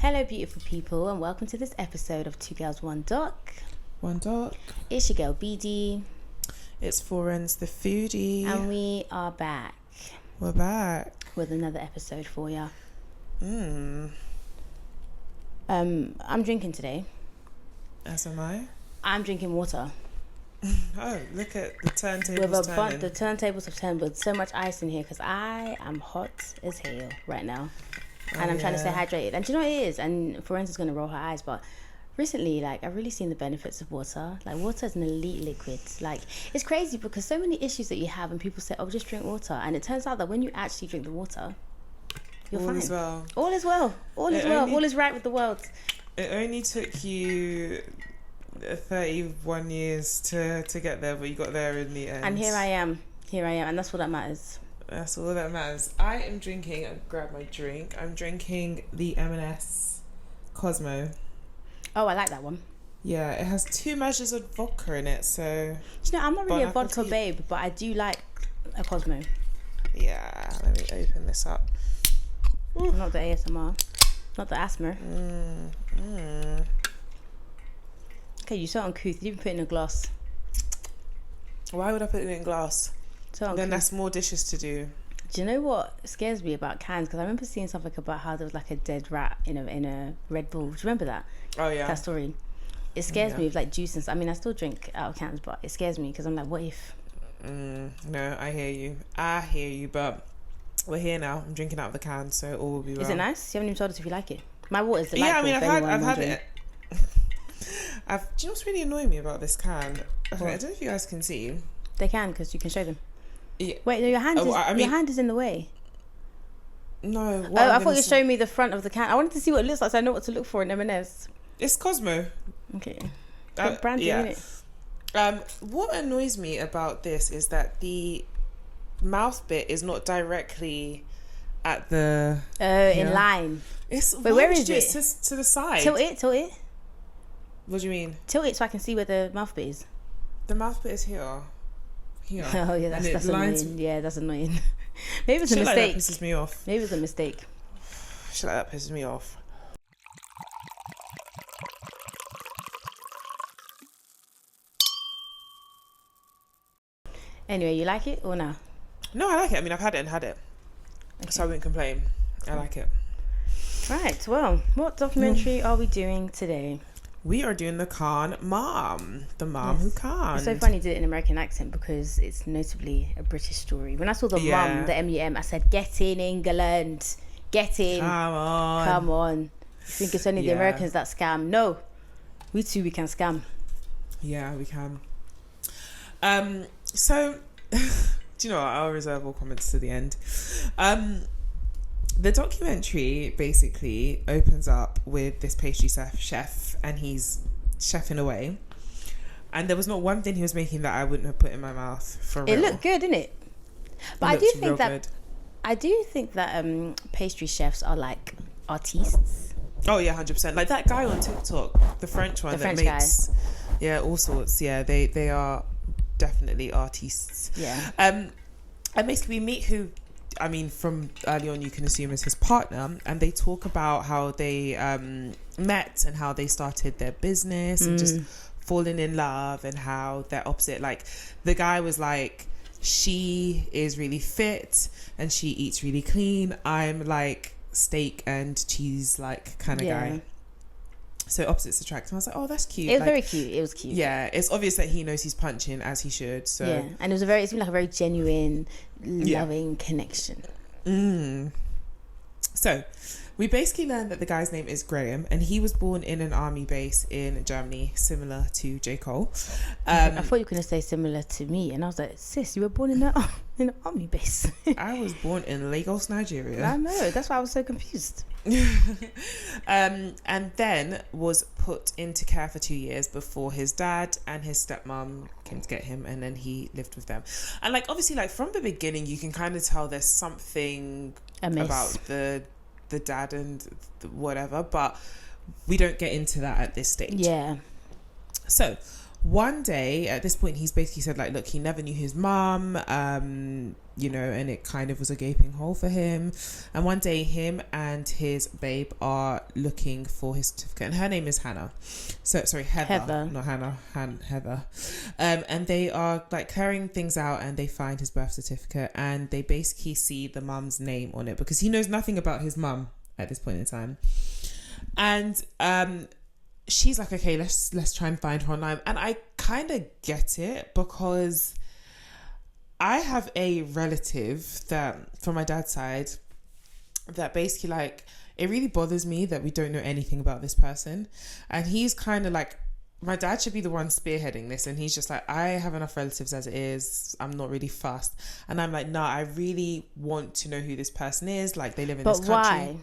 Hello, beautiful people, and welcome to this episode of Two Girls, One Doc. One Doc. It's your girl, BD. It's Forens, the foodie. And we are back. We're back. With another episode for ya. I'm drinking today. As am I. I'm drinking water. Oh, look at the turntables turning. The turntables have turned with so much ice in here because I am hot as hell right now. And I'm trying to stay hydrated. And do you know what it is? And Forens is going to roll her eyes, but recently, I've really seen the benefits of water. Water is an elite liquid. It's crazy because so many issues that you have and people say, oh, just drink water. And it turns out that when you actually drink the water, you're fine. All is well. All is right with the world. It only took you 31 years to get there, but you got there in the end. And here I am. And that's what that matters. That's all that matters. I am drinking, I've grabbed my drink. I'm drinking the M&S Cosmo. Oh, I like that one. Yeah, it has 2 measures of vodka in it, so... Do you know, I'm not really a vodka babe, but I do like a Cosmo. Yeah, let me open this up. Ooh. Not the ASMR. Not the asthma. Okay, you're so uncouth. You even put it in a glass. Why would I put it in glass? So then that's more dishes to do. Do you know what scares me about cans? Because I remember seeing something about how there was a dead rat in a Red Bull. Do you remember that? Oh yeah. That story. It scares me with juice and stuff. I mean, I still drink out of cans, but it scares me because I'm like, what if? No, I hear you, but we're here now. I'm drinking out of the can, so all will be well. Is it nice? You haven't even told us if you like it. My water's delightful. Yeah, I mean, I've had it. Do you know what's really annoying me about this can? Okay, I don't know if you guys can see. They can, because you can show them. Yeah. Wait, no, your hand your hand is in the way. No. I thought you were showing me the front of the can. I wanted to see what it looks like so I know what to look for in M&S. It's Cosmo. Okay. Brand new, innit? What annoys me about this is that the mouth bit is not directly at the... in line. Wait, where is it? To the side. Tilt it. What do you mean? Tilt it so I can see where the mouth bit is. The mouth bit is here. Oh yeah, that's annoying. Yeah, that's annoying. Maybe it's a mistake. Like that pisses me off. Maybe it's a mistake. Shit like that pisses me off. Anyway, you like it or no? No, I like it. I mean, I've had it, okay. So I wouldn't complain. I like it. Right. Well, what documentary are we doing today? We are doing the Can't Mom. The mom who can't. It's so funny you did it in an American accent because it's notably a British story. When I saw the mum, the M-U-M, I said, get in England. Get in. Come on. You think it's only the Americans that scam? No. We too, we can scam. Yeah, we can. So, do you know what? I'll reserve all comments to the end. The documentary basically opens up with this pastry chef and he's chefing away. And there was not one thing he was making that I wouldn't have put in my mouth for real. It looked good, didn't it? But I do think that pastry chefs are like artistes. Oh yeah, 100%. Like that guy on TikTok, the French one that makes guy. Yeah, all sorts. Yeah, they are definitely artists. Yeah. And basically we meet who, I mean, from early on you can assume is his partner, and they talk about how they met and how they started their business and just falling in love and how they're opposite. Like the guy was like, she is really fit and she eats really clean. I'm like steak and cheese like kind of guy. So opposites attract. And I was like, oh, that's cute. It was very cute. It was cute. Yeah, it's obvious that he knows he's punching as he should. So yeah, and it's been like a very genuine, loving connection. So we basically learned that the guy's name is Graham, and he was born in an army base in Germany, similar to J. Cole. I thought you were going to say similar to me, and I was like, sis, you were born in an army base. I was born in Lagos, Nigeria. I know, that's why I was so confused. And then was put into care for 2 years before his dad and his stepmom came to get him, and then he lived with them. And like obviously, like from the beginning, you can kind of tell there's something about the dad and whatever, but we don't get into that at this stage. Yeah. So one day at this point he's basically said like, look, he never knew his mum, you know, and it kind of was a gaping hole for him. And one day him and his babe are looking for his certificate, and her name is Hannah, so sorry, Heather. Not Hannah, Heather. And they are like clearing things out, and they find his birth certificate, and they basically see the mum's name on it, because he knows nothing about his mum at this point in time. And she's like, okay, let's try and find her online. And I kind of get it, because I have a relative that, from my dad's side, that basically like, it really bothers me that we don't know anything about this person. And he's kind of like, my dad should be the one spearheading this, and he's just like, I have enough relatives as it is, I'm not really fussed. And I'm like, nah, I really want to know who this person is, like they live in this country. But why?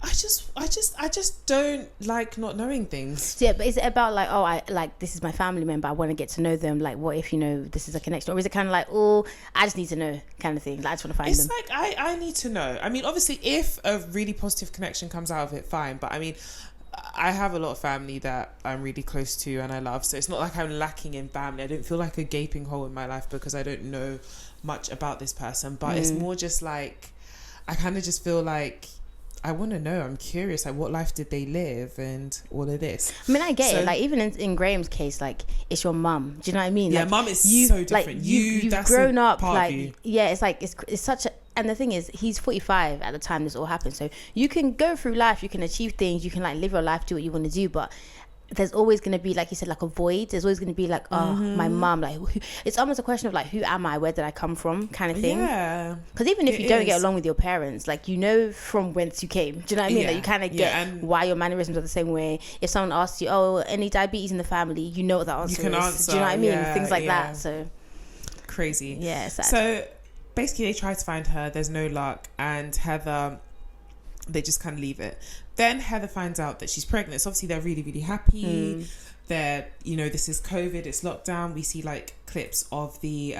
I just don't like not knowing things. Yeah, but is it about like, oh, I like, this is my family member, I want to get to know them, like what if, you know, this is a connection? Or is it kind of like, oh, I just need to know kind of thing, like I just want to find them? It's like I need to know. I mean, obviously if a really positive connection comes out of it, fine, but I mean, I have a lot of family that I'm really close to and I love, so it's not like I'm lacking in family. I don't feel like a gaping hole in my life because I don't know much about this person, but it's more just like, I kind of just feel like I want to know. I'm curious, like what life did they live and all of this. I mean, I get it. Like even in Graham's case, like it's your mum. Do you know what I mean? Yeah, like, mum is so different. Like, you've grown up. Like yeah, it's like it's such a. And the thing is, he's 45 at the time this all happened. So you can go through life, you can achieve things, you can like live your life, do what you want to do, but there's always going to be, like you said, like a void. There's always going to be like, oh, my mum, like it's almost a question of like, who am I, where did I come from, kind of thing. Yeah, because even if you don't get along with your parents, like, you know from whence you came. Do you know what I mean? Like you kind of get why your mannerisms are the same way. If someone asks you, oh, any diabetes in the family, you know what the answer you can is. Answer. Do you know what I mean? Things like that. So crazy. Yeah, sad. So basically they try to find her, there's no luck, and Heather, they just kind of leave it. Then Heather finds out that she's pregnant, so obviously they're really, really happy. They're, you know, this is COVID, it's lockdown. We see like clips of the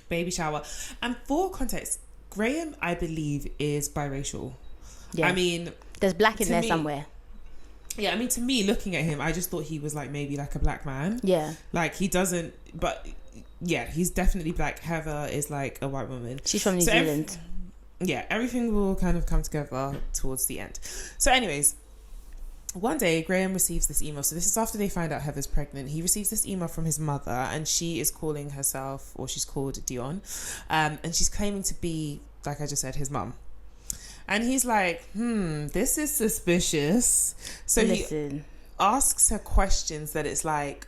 baby shower. And for context, Graham, I believe, is biracial. Yeah, I mean, there's black in there somewhere. Yeah, I mean, to me, looking at him, I just thought he was like maybe like a black man. Yeah, like he doesn't, but yeah, he's definitely black. Heather is like a white woman. She's from New Zealand. Yeah, everything will kind of come together towards the end. So anyways, one day Graham receives this email. So this is after they find out Heather's pregnant. He receives this email from his mother, and she is calling herself, or she's called Dion, and she's claiming to be, like I just said, his mum. And he's like, this is suspicious. So he asks her questions that it's like,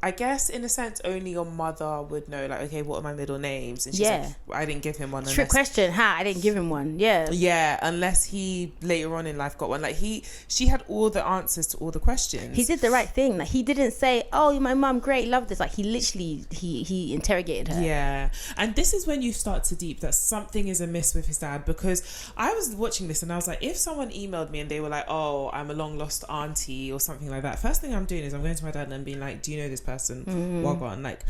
I guess in a sense only your mother would know, like, okay, what are my middle names? And she's like, I didn't give him one. Trick question, I didn't give him one. Yeah, unless he later on in life got one. Like she had all the answers to all the questions. He did the right thing. Like he didn't say, oh, you're my mum, great, love this. Like he literally he interrogated her. Yeah, and this is when you start to deep that something is amiss with his dad, because I was watching this and I was like, if someone emailed me and they were like, oh, I'm a long lost auntie or something like that, first thing I'm doing is I'm going to my dad and being like, do you know this person? Wagwan. Like,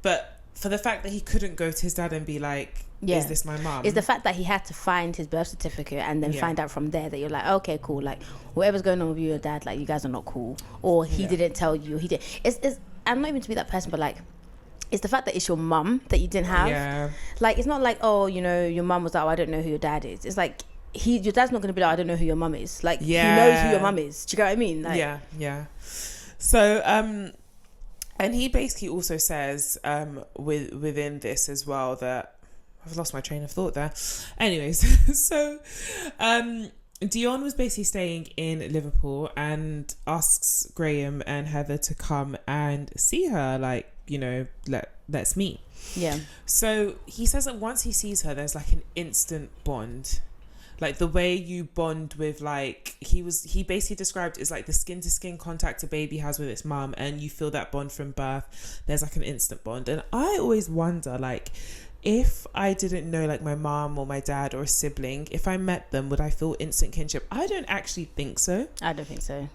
but for the fact that he couldn't go to his dad and be like, is this my mum? It's the fact that he had to find his birth certificate and then find out from there that you're like, okay, cool, like whatever's going on with you and dad, like you guys are not cool, or he didn't tell you, he did. It's I'm not even to be that person, but like it's the fact that it's your mum that you didn't have. Like it's not like, oh, you know, your mum was like, oh, I don't know who your dad is. It's like your dad's not going to be like, I don't know who your mum is. Like he knows who your mum is. Do you get what I mean? Like, So and he basically also says within this as well that I've lost my train of thought there. Anyways, so Dion was basically staying in Liverpool and asks Graham and Heather to come and see her, like, you know, let's meet. Yeah. So he says that once he sees her, there's like an instant bond. Like the way you bond with, like, he basically described as like the skin to skin contact a baby has with its mum, and you feel that bond from birth. There's like an instant bond. And I always wonder, like, if I didn't know like my mum or my dad or a sibling, if I met them, would I feel instant kinship? I don't actually think so. I don't think so.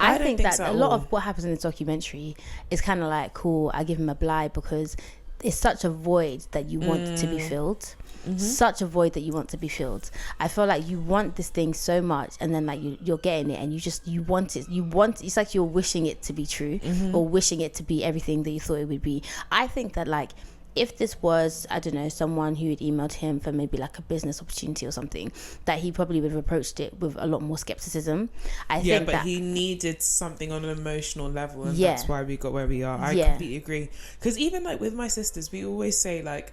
I think that a lot of what happens in the documentary is kind of like, cool, I give him a blight because it's such a void that you want to be filled. Such a void that you want to be filled. I feel like you want this thing so much, and then like you're getting it, and you want it. It's like you're wishing it to be true, or wishing it to be everything that you thought it would be. I think that like, if this was, I don't know, someone who had emailed him for maybe like a business opportunity or something, that he probably would have approached it with a lot more skepticism. I think but that he needed something on an emotional level, and that's why we got where we are. I completely agree. Because even like with my sisters, we always say like,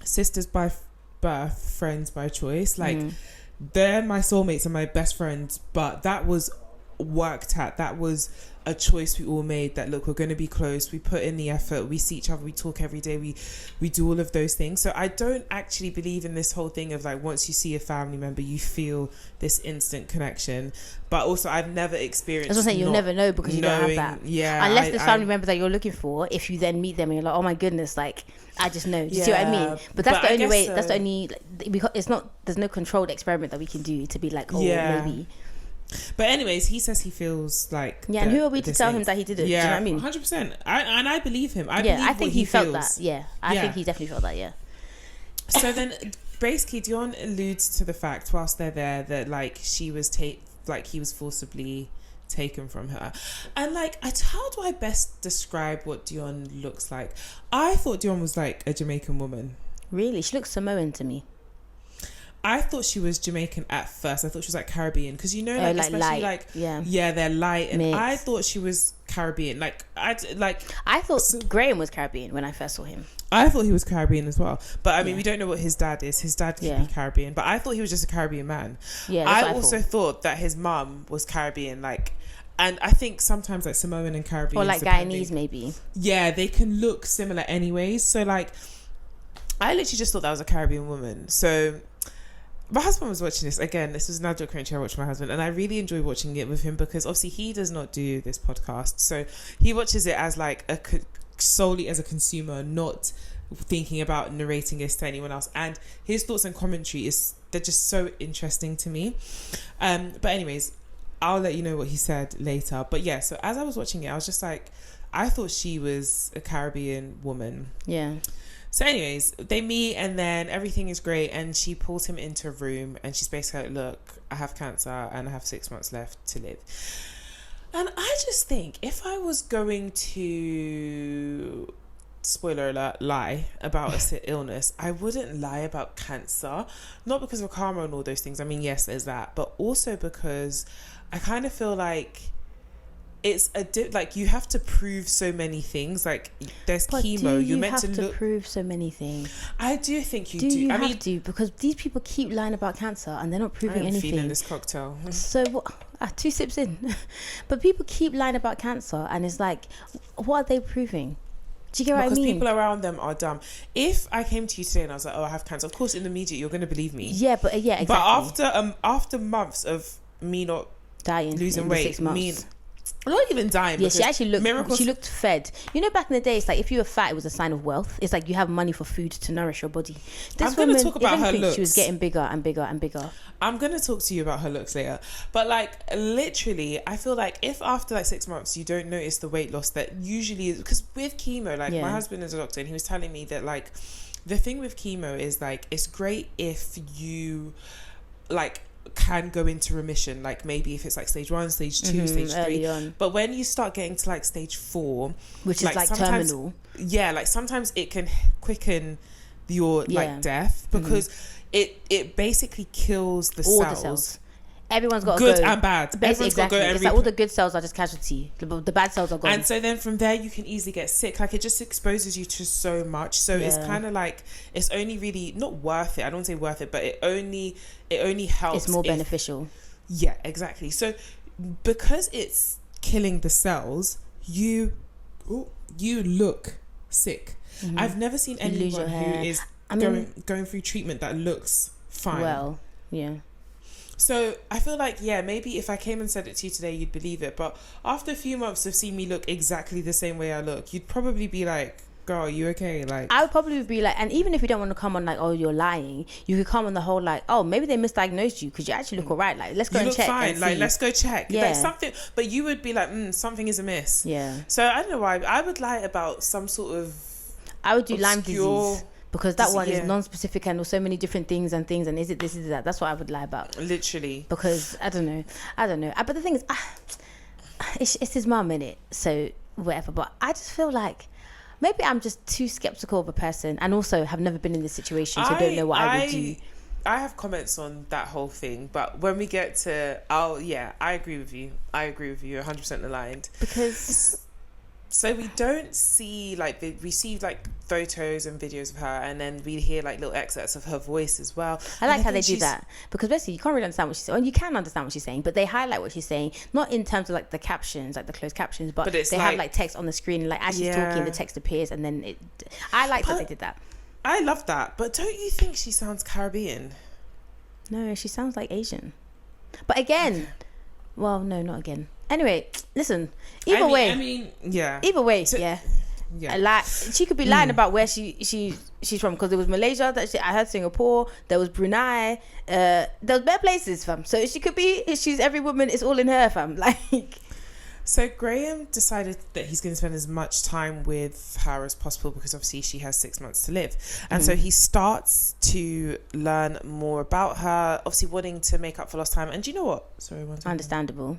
sisters by birth, friends by choice. Like, they're my soulmates and my best friends, but that was worked at. That was a choice we all made, that look, we're going to be close, we put in the effort, we see each other, we talk every day, we do all of those things. So I don't actually believe in this whole thing of like, once you see a family member you feel this instant connection. But also I've never experienced, that's what I'm saying, you'll never know, because you don't have that, unless the family member that you're looking for, if you then meet them and you're like, oh my goodness, like I just know. Do you see what I mean? But that's the only way, that's the only, like, it's not, there's no controlled experiment that we can do to be like, oh maybe. But anyways, he says he feels like, and who are we to tell him that he didn't? Do you know what I mean? 100%. I believe him. I think he felt feels. that. I think he definitely felt that. So then basically Dion alludes to the fact whilst they're there that like he was forcibly taken from her, and like, how do I best describe what Dion looks like? I thought Dion was like a Jamaican woman. Really? She looks Samoan to me. I thought she was Jamaican at first. I thought she was like Caribbean, because you know, like, especially light. like they're light, and I thought she was Caribbean. I thought Graham was Caribbean when I first saw him. I thought he was Caribbean as well, but I mean, we don't know what his dad is. His dad could be Caribbean, but I thought he was just a Caribbean man. I also thought that his mum was Caribbean, like. And I think sometimes like Samoan and Caribbean, or like Guyanese maybe. Yeah, they can look similar anyways. So like, I literally just thought that was a Caribbean woman. So my husband was watching this again. This was another documentary I watched with my husband, and I really enjoy watching it with him, because obviously he does not do this podcast, so he watches it as like solely as a consumer, not thinking about narrating this to anyone else. And his thoughts and commentary they're just so interesting to me. But anyways, I'll let you know what he said later. But yeah, so as I was watching it, I was just like, I thought she was a Caribbean woman. Yeah. So anyways, they meet, and then everything is great, and she pulls him into a room, and she's basically like, look, I have cancer and I have 6 months left to live. And I just think, if I was going to, spoiler alert, lie about a illness, I wouldn't lie about cancer. Not because of karma and all those things. I mean, yes, there's that, but also because I kind of feel like it's like you have to prove so many things. Like there's chemo, you're meant to prove so many things. I do think you do. You have to, because these people keep lying about cancer and they're not proving anything. Feeling this cocktail. So what? 2 sips in. But people keep lying about cancer, and it's like, what are they proving? Do you get what I mean? Because people around them are dumb. If I came to you today and I was like, oh, I have cancer, of course in the media you're going to believe me. Yeah, but exactly. But after months of me not dying, losing weight, 6 months. Not even dying. Yeah, she actually looked. She looked fed. You know, back in the day, it's like if you were fat, it was a sign of wealth. It's like you have money for food to nourish your body. I'm going to talk about her looks. She was getting bigger and bigger and bigger. I'm going to talk to you about her looks later. But like, literally, I feel like if after like 6 months you don't notice the weight loss that usually is, because with chemo, like my husband is a doctor, and he was telling me that like the thing with chemo is like, it's great if you like can go into remission, like maybe if it's like stage 1, stage 2, stage 3, but when you start getting to like stage 4, which is like terminal, like sometimes it can quicken your like death, because it basically kills all the cells. Everyone's got good to go. And bad. Everyone's got to go. It's like all the good cells are just casualty. The bad cells are gone. And so then from there you can easily get sick. Like it just exposes you to so much. So it's kind of like, it's only really not worth it. I don't say worth it, but it only helps. It's more beneficial. Yeah, exactly. So because it's killing the cells, you look sick. I've never seen anyone who is going through treatment that looks fine. Well, yeah. So I feel like, maybe if I came and said it to you today, you'd believe it. But after a few months of seeing me look exactly the same way I look, you'd probably be like, girl, are you okay? Like, I would probably be like, and even if you don't want to come on like, oh, you're lying, you could come on the whole like, oh, maybe they misdiagnosed you because you actually look alright. Like, let's go and check. Fine. Like, let's go check. Yeah. Like something, but you would be like, something is amiss. Yeah. So I don't know why I would lie about some sort of. I would do Lyme obscure disease, because that one is yeah. non-specific and there's so many different things, and is it this, is it that? That's what I would lie about. Literally. Because I don't know. But the thing is, it's his mum, innit? So whatever. But I just feel like maybe I'm just too skeptical of a person, and also have never been in this situation, so don't know what I would do. I have comments on that whole thing, but when we get to, I agree with you. 100% aligned. Because so we don't see, like, we see like photos and videos of her, and then we hear like little excerpts of her voice as well. I like how they do that, because basically you can't really understand what she's saying. Well, you can understand what she's saying, but they highlight what she's saying, not in terms of like the captions, like the closed captions, but they have like text on the screen, like as she's talking, the text appears, and then I like that they did that. I love that, but don't you think she sounds Caribbean? No, she sounds like Asian. But again, well, no, not again. Anyway, listen. Either way, like, she could be lying about where she's from, because there was Malaysia, I heard Singapore, there was Brunei, there was bare places, fam. So she could be, she's every woman, it's all in her, fam. Like. So Graham decided that he's going to spend as much time with her as possible, because obviously she has 6 months to live. And so he starts to learn more about her, obviously wanting to make up for lost time. And do you know what? Sorry, one second. Understandable.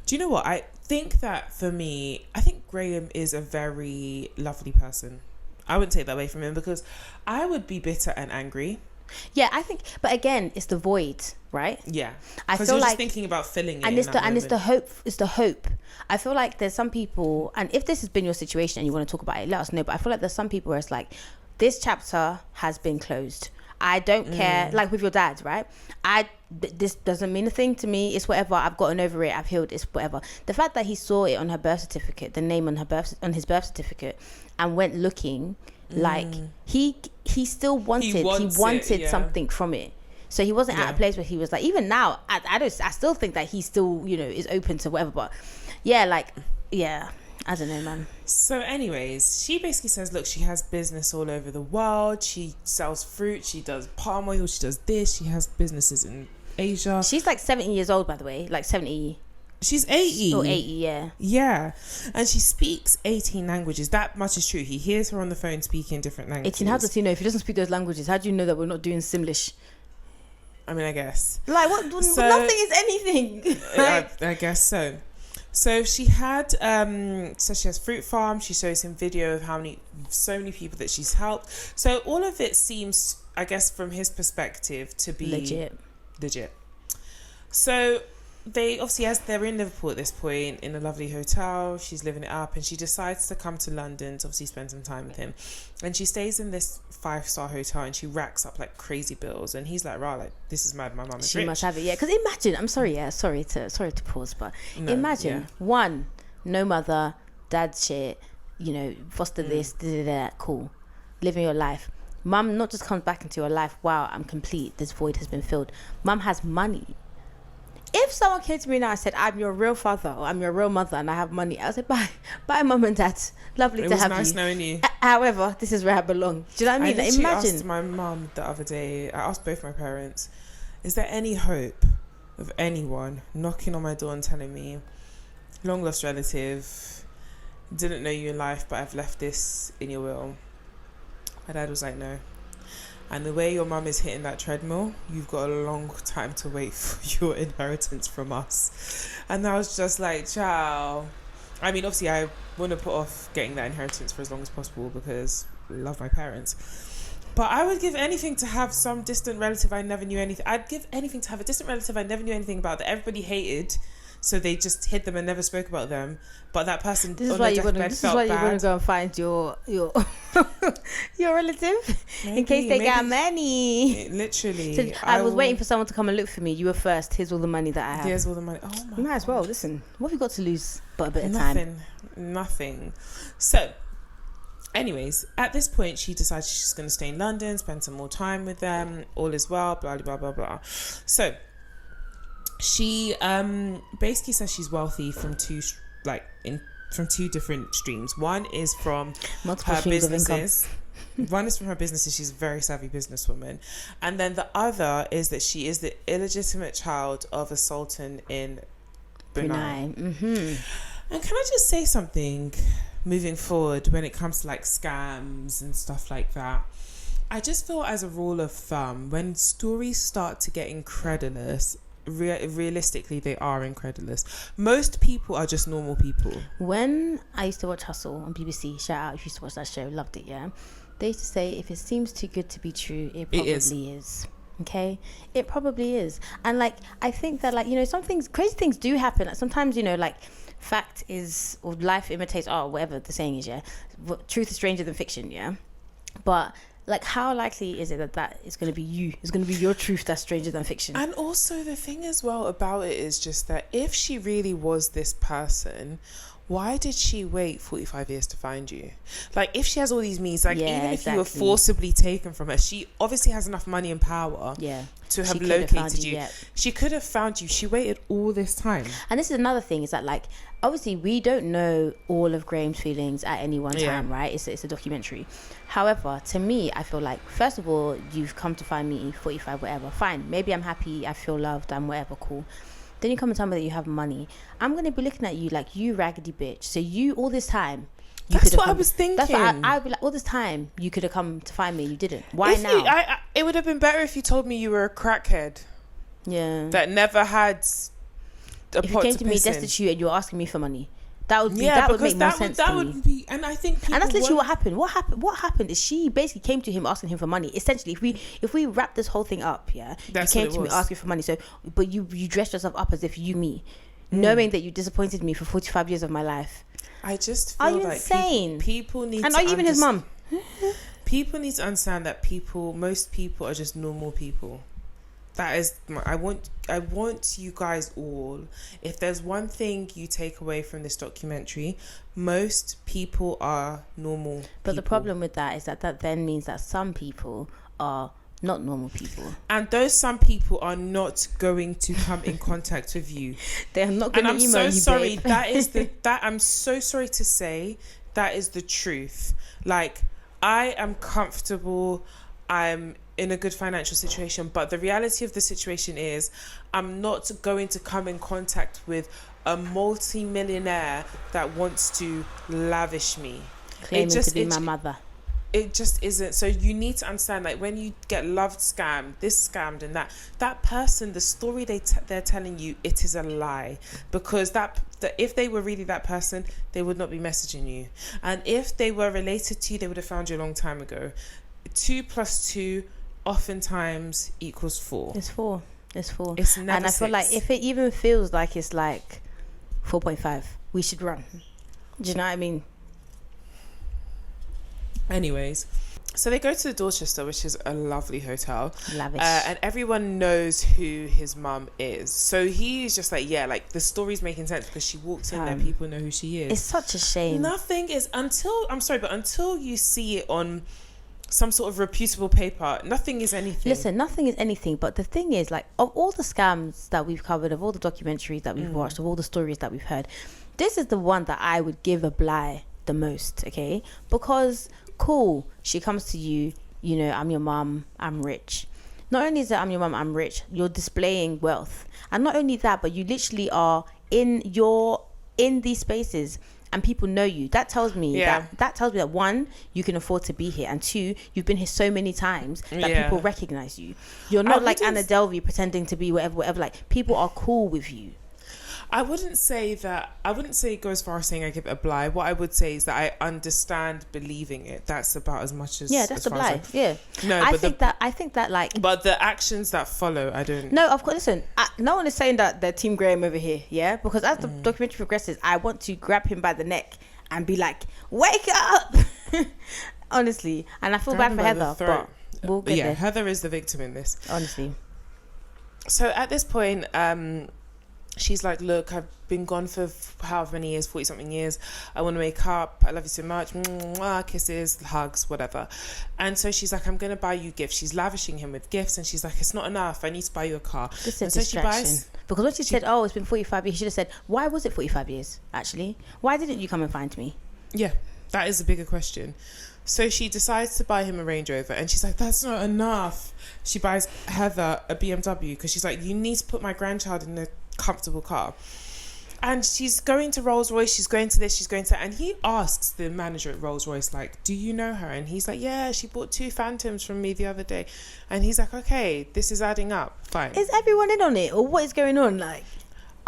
Do you know what? I think that for me, I think Graham is a very lovely person. I wouldn't take that away from him, because I would be bitter and angry. Yeah, I think, but again, it's the void, right? Yeah, I feel you're like just thinking about filling it, and it's the hope. It's the hope. I feel like there's some people, and if this has been your situation and you want to talk about it, let us know. But I feel like there's some people where it's like, this chapter has been closed. I don't care. Like with your dad, right? This doesn't mean a thing to me. It's whatever. I've gotten over it. I've healed. It's whatever. The fact that he saw it on her birth certificate, the name on his birth certificate, and went looking. Like he still wanted something from it, so he wasn't at a place where he was like, even now I still think that he still, you know, is open to whatever, but I don't know, man. So anyways, she basically says, look, she has business all over the world, she sells fruit, she does palm oil, she does this, she has businesses in Asia. She's like 70 years old, by the way, like 70. She's 80. Or 80, yeah. Yeah. And she speaks 18 languages. That much is true. He hears her on the phone speaking different languages. 18, how does he know? If he doesn't speak those languages, how do you know that we're not doing Simlish? I mean, I guess. Like, what? So, nothing is anything. I guess so. So she had, so she has fruit farm. She shows him video of so many people that she's helped. So all of it seems, I guess, from his perspective, to be legit. So they obviously, as they're in Liverpool at this point, in a lovely hotel, she's living it up, and she decides to come to London to obviously spend some time with him. And she stays in this 5-star hotel, and she racks up like crazy bills, and he's like, like, this is mad, my mum is rich. She must have it, yeah. Because imagine, I'm sorry, sorry to pause, but imagine one, no mother, dad shit, you know, foster this, that, cool, living your life. Mum not just comes back into your life, wow, I'm complete, this void has been filled. Mum has money. If someone came to me now and said, I'm your real father, or I'm your real mother, and I have money, I would say, bye mum and dad, lovely to have you. It was nice knowing you. However, this is where I belong. Do you know what I mean? I imagine. Asked my mum the other day, I asked both my parents, is there any hope of anyone knocking on my door and telling me, long lost relative, didn't know you in life, but I've left this in your will? My dad was like, no. And the way your mum is hitting that treadmill, you've got a long time to wait for your inheritance from us. And I was just like, ciao. I mean, obviously, I want to put off getting that inheritance for as long as possible, because I love my parents. But I would give anything to have some distant relative I never knew anything. I'd give anything to have a distant relative I never knew anything about, that everybody hated, so they just hid them and never spoke about them. But that person this is on why their deathbed felt bad. You're going to go and find your your relative, in case they got money. Literally. So I was waiting for someone to come and look for me. You were first. Here's all the money that I have. Here's all the money. Oh my You might as well. Listen, what have you got to lose but a bit of time? Nothing. So, anyways, at this point, she decides she's going to stay in London, spend some more time with them. All is well, blah, blah, blah, blah. So, she basically says she's wealthy from two different streams. One is from multiple her streams businesses. Of income. One is from her businesses. She's a very savvy businesswoman. And then the other is that she is the illegitimate child of a sultan in Brunei. Mm-hmm. And can I just say something? moving forward when it comes to like scams and stuff like that. I just feel as a rule of thumb, when stories start to get incredulous, realistically they are incredulous. Most people are just normal people. When I used to watch Hustle on BBC, shout out if you used to watch that show, loved it, yeah. They used to say, if it seems too good to be true, it probably is. Okay, it probably is. And like, I think that, like, you know, some things, crazy things do happen. Like sometimes, you know, like, fact is, or life imitates art, whatever the saying is, yeah. Truth is stranger than fiction, yeah. But like, how likely is it that is going to be you? It's going to be your truth that's stranger than fiction. And also the thing as well about it is just that if she really was this person, why did she wait 45 years to find you? Like, if she has all these means, like, even if you were forcibly taken from her, she obviously has enough money and power to have located you. She could have found you. She waited all this time. And this is another thing, is that, like, obviously we don't know all of Graham's feelings at any one time, right? It's a documentary. However, to me, I feel like, first of all, you've come to find me 45, whatever. Fine. Maybe I'm happy. I feel loved. I'm whatever. Cool. Then you come and tell me that you have money. I'm going to be looking at you like, you raggedy bitch. So you, all this time... That's what I was thinking. That's what I'd be like, all this time, you could have come to find me. You didn't. Why now? It would have been better if you told me you were a crackhead. Yeah. That never had a if pot you came to me piss in. destitute and you're asking me for money, that would be, that would make more sense to me. And I think people, and that's literally what happened. What happened is she basically came to him asking him for money. Essentially, if we wrap this whole thing up, you came to me asking for money. So, but you dressed yourself up as if you me, knowing that you disappointed me for 45 years of my life. I just feel like insane? People need and to are you even his mum? People need to understand that most people are just normal people. That is, I want you guys all, if there's one thing you take away from this documentary, most people are normal But people. the problem with that is that then means that some people are not normal people. And those some people are not going to come in contact with you. They are not going to email you, And I'm so sorry, babe. I'm so sorry to say, that is the truth. Like, I am comfortable, I'm in a good financial situation, but the reality of the situation is I'm not going to come in contact with a multi-millionaire that wants to lavish me. Claiming to be my mother. It just isn't. So you need to understand, like, when you get loved scammed, this scammed and that person, the story they're telling you, it is a lie. Because that if they were really that person, they would not be messaging you. And if they were related to you, they would have found you a long time ago. 2 + 2 oftentimes equals 4. It's 4. It's never and I 6. feel like if it even feels like it's like 4.5, we should run. Do you know what I mean? Anyways, so they go to the Dorchester, which is a lovely hotel. Lavish. And everyone knows who his mum is. So he's just like, yeah, like the story's making sense because she walked in there, people know who she is. It's such a shame. Nothing is until you see it on some sort of reputable paper, nothing is anything. Listen, nothing is anything. But the thing is, like, of all the scams that we've covered, of all the documentaries that we've watched, of all the stories that we've heard, this is the one that I would give a bly the most, okay? Because, cool, she comes to you, you know, I'm your mum, I'm rich. Not only is it I'm your mum, I'm rich, you're displaying wealth. And not only that, but you literally are in these spaces and people know you. That tells me that 1, you can afford to be here, and 2, you've been here so many times that people recognize you. You're not like Anna Delvey pretending to be whatever. Like, people are cool with you. I wouldn't say it goes far as saying I give it a bly. What I would say is that I understand believing it. That's about as much as that's a bly. No, I think that like. But the actions that follow, I don't. No, of course. Listen, no one is saying that they're Team Graham over here. Yeah, because as the documentary progresses, I want to grab him by the neck and be like, "Wake up!" Honestly, and I feel bad for Heather, but we'll get there. Heather is the victim in this. Honestly. So at this point, she's like, look, I've been gone for however many years, 40-something years. I want to make up. I love you so much. Kisses, hugs, whatever. And so she's like, I'm going to buy you gifts. She's lavishing him with gifts. And she's like, it's not enough. I need to buy you a car. This is a distraction. Because when she said, oh, it's been 45 years, she should have said, why was it 45 years, actually? Why didn't you come and find me? Yeah, that is a bigger question. So she decides to buy him a Range Rover, and she's like, that's not enough. She buys Heather a BMW because she's like, you need to put my grandchild in a comfortable car. And she's going to Rolls Royce, she's going to this, she's going to that. And he asks the manager at Rolls Royce, like, do you know her? And he's like, yeah, she bought 2 Phantoms from me the other day. And he's like, okay, this is adding up. Fine. Is everyone in on it, or what is going on? Like,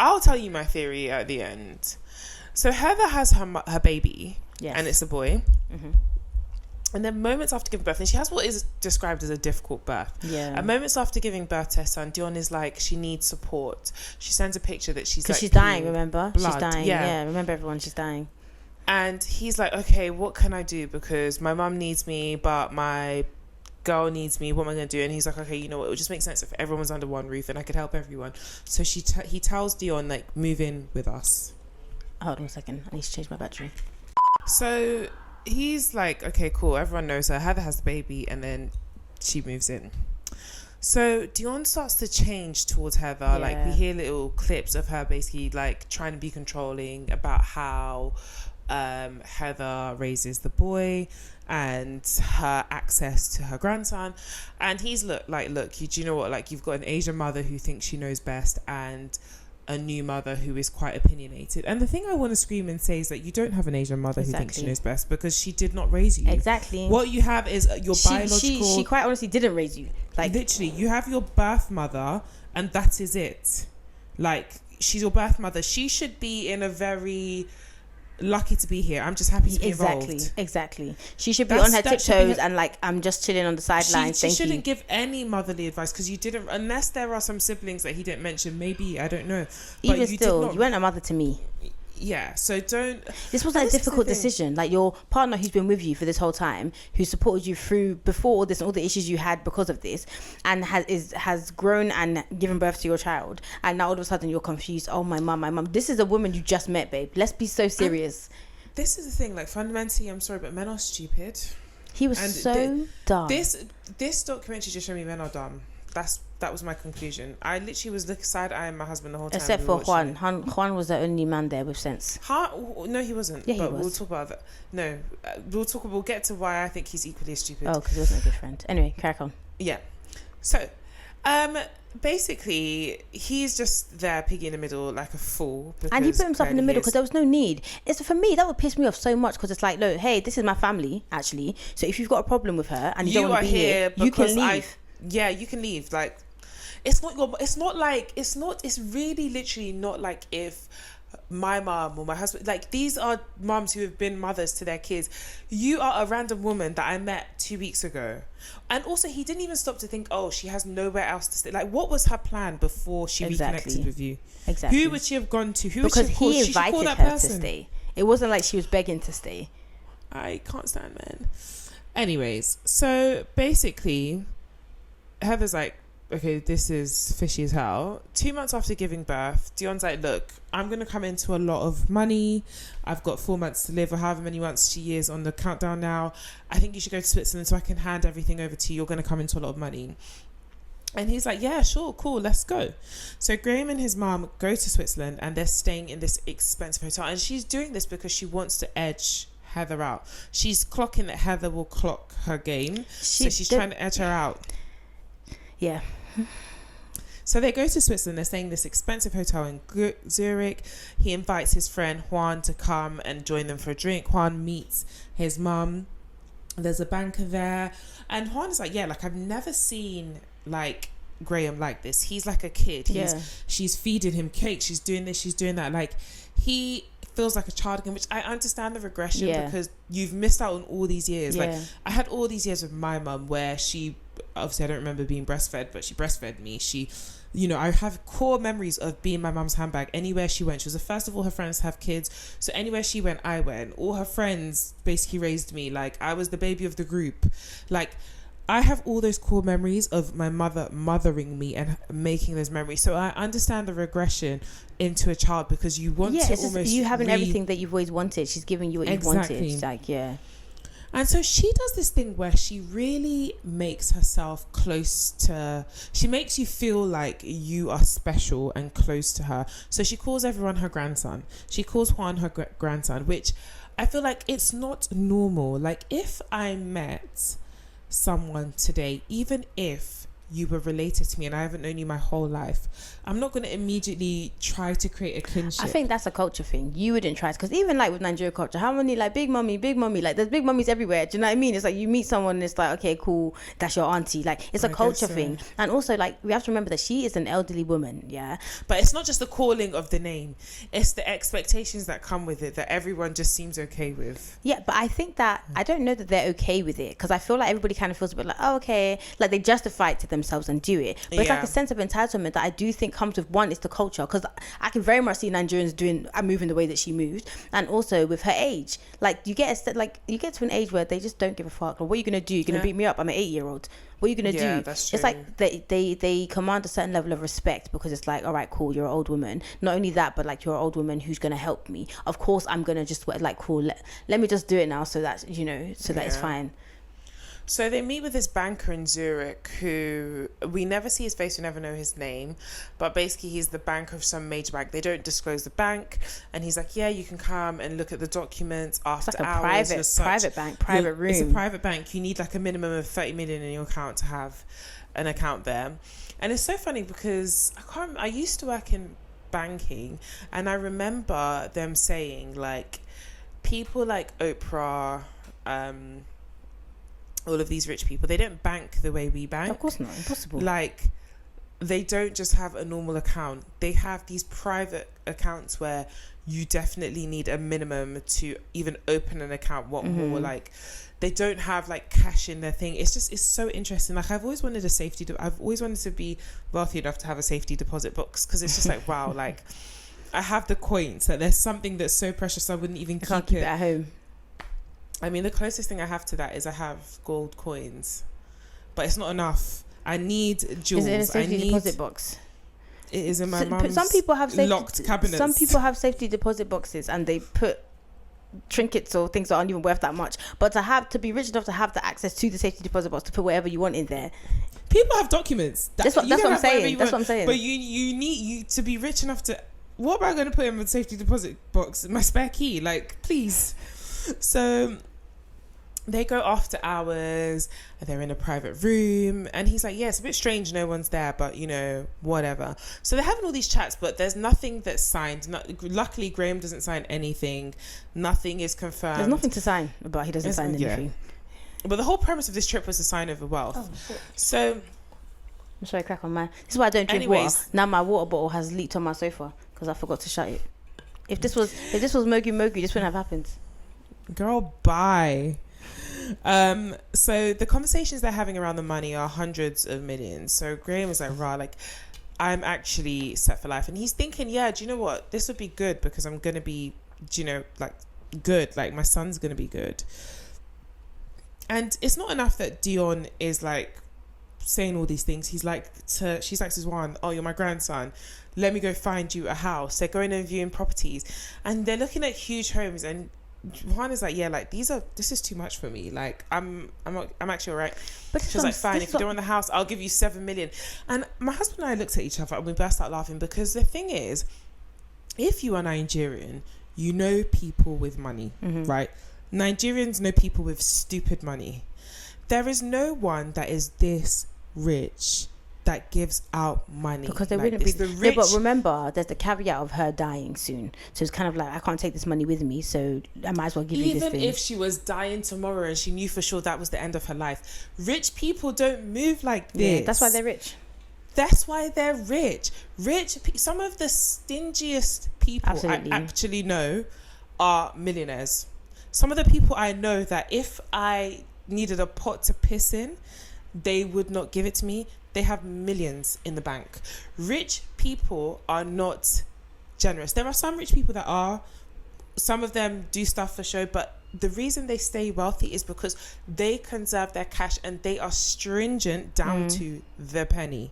I'll tell you my theory at the end. So Heather has her baby, yes. and it's a boy. Mm-hmm. And then moments after giving birth, and she has what is described as a difficult birth. Yeah. And moments after giving birth to her son, Dion is like, she needs support. She sends a picture that she's like, she's dying, remember? Blood. She's dying. Yeah. Yeah, remember everyone, she's dying. And he's like, okay, what can I do? Because my mum needs me, but my girl needs me. What am I going to do? And he's like, okay, you know what? It would just make sense if everyone's under one roof and I could help everyone. So he tells Dion, like, move in with us. Hold on a second. I need to change my battery. So he's like, okay, cool. Everyone knows her. Heather has the baby, and then she moves in. So Dion starts to change towards Heather. Yeah. Like, we hear little clips of her basically like trying to be controlling about how Heather raises the boy and her access to her grandson. And he's look, do you know what? Like, you've got an Asian mother who thinks she knows best, and a new mother who is quite opinionated. And the thing I want to scream and say is that you don't have an Asian mother who thinks she knows best, because she did not raise you. Exactly. What you have is your biological... She quite honestly didn't raise you. Like, literally, you have your birth mother, and that is it. Like, she's your birth mother. She should be in a very... lucky to be here. I'm just happy to be involved. Exactly. She should be on her tiptoes and like, I'm just chilling on the sidelines. She shouldn't give any motherly advice, because you didn't, unless there are some siblings that he didn't mention. Maybe, I don't know. But even still, you weren't a mother to me. Yeah, so don't. This wasn't a difficult decision. Like, your partner who's been with you for this whole time, who supported you through before all this and all the issues you had because of this, and has grown and given birth to your child, and now all of a sudden you're confused. Oh, my mum. This is a woman you just met, babe. Let's be so serious. This is the thing. Like, fundamentally, I'm sorry, but men are stupid. He was dumb. This documentary just showed me men are dumb. That was my conclusion. I literally was side-eyeing my husband the whole time. Except for Juan. Juan was the only man there with sense. No, he wasn't. Yeah, but he was. We'll talk about that. No, we'll get to why I think he's equally as stupid. Oh, because he wasn't a good friend. Anyway, crack on. Yeah. So, basically, he's just there, piggy in the middle, like a fool. And he put himself in the middle because there was no need. For me, that would piss me off so much, because it's like, look, hey, this is my family, actually. So if you've got a problem with her and you don't want to be here, you can leave. Yeah, you can leave. Like, it's really literally not like if my mom or my husband, like, these are moms who have been mothers to their kids. You are a random woman that I met 2 weeks ago. And also, he didn't even stop to think, oh, she has nowhere else to stay. Like, what was her plan before she reconnected with you? Exactly. Who would she have gone to? Because he invited her to stay. It wasn't like she was begging to stay. I can't stand men. Anyways, so basically, Heather's like, okay, this is fishy as hell. 2 months after giving birth, Dion's like, look, I'm going to come into a lot of money. I've got 4 months to live, or however many months she is on the countdown now. I think you should go to Switzerland so I can hand everything over to you. You're going to come into a lot of money. And he's like, yeah, sure, cool, let's go. So Graham and his mom go to Switzerland, and they're staying in this expensive hotel. And she's doing this because she wants to edge Heather out. She's clocking that Heather will clock her game. So she's trying to edge her out. Yeah. So they go to Switzerland. They're staying in this expensive hotel in Zurich. He invites his friend Juan to come and join them for a drink. Juan meets his mum. There's a banker there. And Juan's like, yeah, like, I've never seen, like, Graham like this. He's like a kid. She's feeding him cake. She's doing this. She's doing that. Like, he feels like a child again, which I understand the regression, because you've missed out on all these years. Like, I had all these years with my mum where she, obviously I don't remember being breastfed, but she breastfed me. She, you know, I have core memories of being my mum's handbag. Anywhere she went, she was the first of all her friends to have kids, so anywhere she went, I went. All her friends basically raised me. Like, I was the baby of the group. Like, I have all those core memories of my mother mothering me and making those memories. So I understand the regression into a child, because you want to almost... you having everything that you've always wanted. She's giving you what you've wanted. It's like, yeah. And so she does this thing where she really makes herself close to... She makes you feel like you are special and close to her. So she calls everyone her grandson. She calls Juan her grandson, which I feel like it's not normal. Like, if I met someone today, even if you were related to me and I haven't known you my whole life, I'm not going to immediately try to create a kinship. I think that's a culture thing. You wouldn't try, because even like with Nigerian culture, how many like big mummy, like there's big mummies everywhere. Do you know what I mean? It's like you meet someone and it's like, okay, cool, that's your auntie. Like it's a culture thing. And also like we have to remember that she is an elderly woman, yeah. But it's not just the calling of the name, it's the expectations that come with it that everyone just seems okay with. Yeah, but I think that I don't know that they're okay with it, because I feel like everybody kind of feels a bit like, oh, okay, like they justify it to themselves and do it. But it's like a sense of entitlement that I do think comes with, one, it's the culture, because I can very much see Nigerians moving the way that she moved, and also with her age. Like you get to an age where they just don't give a fuck. Like, what are you gonna do? You're gonna beat me up? I'm an 8-year-old. What are you gonna do? That's true. It's like they command a certain level of respect, because it's like, all right, cool, you're an old woman. Not only that, but like you're an old woman who's gonna help me. Of course, I'm gonna just like, cool, let me just do it now, so that it's fine. So they meet with this banker in Zurich who we never see his face, we never know his name, but basically he's the banker of some major bank. They don't disclose the bank, and he's like, yeah, you can come and look at the documents after it's like hours. A private bank, private room. It's a private bank. You need like a minimum of 30 million in your account to have an account there. And it's so funny because I used to work in banking, and I remember them saying like people like Oprah, all of these rich people, they don't bank the way we bank. Of course not, impossible. Like they don't just have a normal account, they have these private accounts where you definitely need a minimum to even open an account. What more, like they don't have like cash in their thing. It's so interesting. Like I've always wanted to be wealthy enough to have a safety deposit box, because it's just like, wow, like I have the coins, that there's something that's so precious I wouldn't even keep it at home. I mean, the closest thing I have to that is I have gold coins, but it's not enough. I need jewels. Is it in a safety deposit box? It is in my mum's locked cabinets. Some people have safety deposit boxes and they put trinkets or things that aren't even worth that much. But to be rich enough to have the access to the safety deposit box to put whatever you want in there. People have documents. That's what I'm saying. That's what I'm saying. But you need to be rich enough to. What am I going to put in the safety deposit box? My spare key, like, please. So they go after hours, and they're in a private room, and he's like, yeah, it's a bit strange, no one's there, but whatever. So they're having all these chats, but there's nothing that's signed. Luckily Graham doesn't sign anything, nothing is confirmed. There's nothing to sign, but he doesn't sign anything. But the whole premise of this trip was to sign over wealth. So I'm sorry, crack on, man. This is why I don't drink water. Now my water bottle has leaked on my sofa because I forgot to shut it. If this was Mogi, this wouldn't have happened. Girl, bye. So the conversations they're having around the money are hundreds of millions. So Graham is like, rah, like, I'm actually set for life. And he's thinking, yeah, do you know what? This would be good because I'm going to be, like, good. Like, my son's going to be good. And it's not enough that Dion is, like, saying all these things. She's like to Zwan, oh, you're my grandson. Let me go find you a house. They're going and viewing properties. And they're looking at huge homes, and Juan is like, yeah, like this is too much for me. Like I'm actually alright. But she's like, fine, if you don't want the house, I'll give you 7 million. And my husband and I looked at each other and we burst out laughing, because the thing is, if you are Nigerian, you know people with money, right? Nigerians know people with stupid money. There is no one that is this rich that gives out money, because they wouldn't be. No, but remember, there's the caveat of her dying soon, so it's kind of like, I can't take this money with me, so I might as well give you this thing. Even if she was dying tomorrow and she knew for sure that was the end of her life, rich people don't move like this. Yeah, that's why they're rich. That's why they're rich. Some of the stingiest people I actually know are millionaires. Some of the people I know that if I needed a pot to piss in, they would not give it to me. They have millions in the bank. Rich people are not generous. There are some rich people that are. Some of them do stuff for show, but the reason they stay wealthy is because they conserve their cash and they are stringent down to the penny.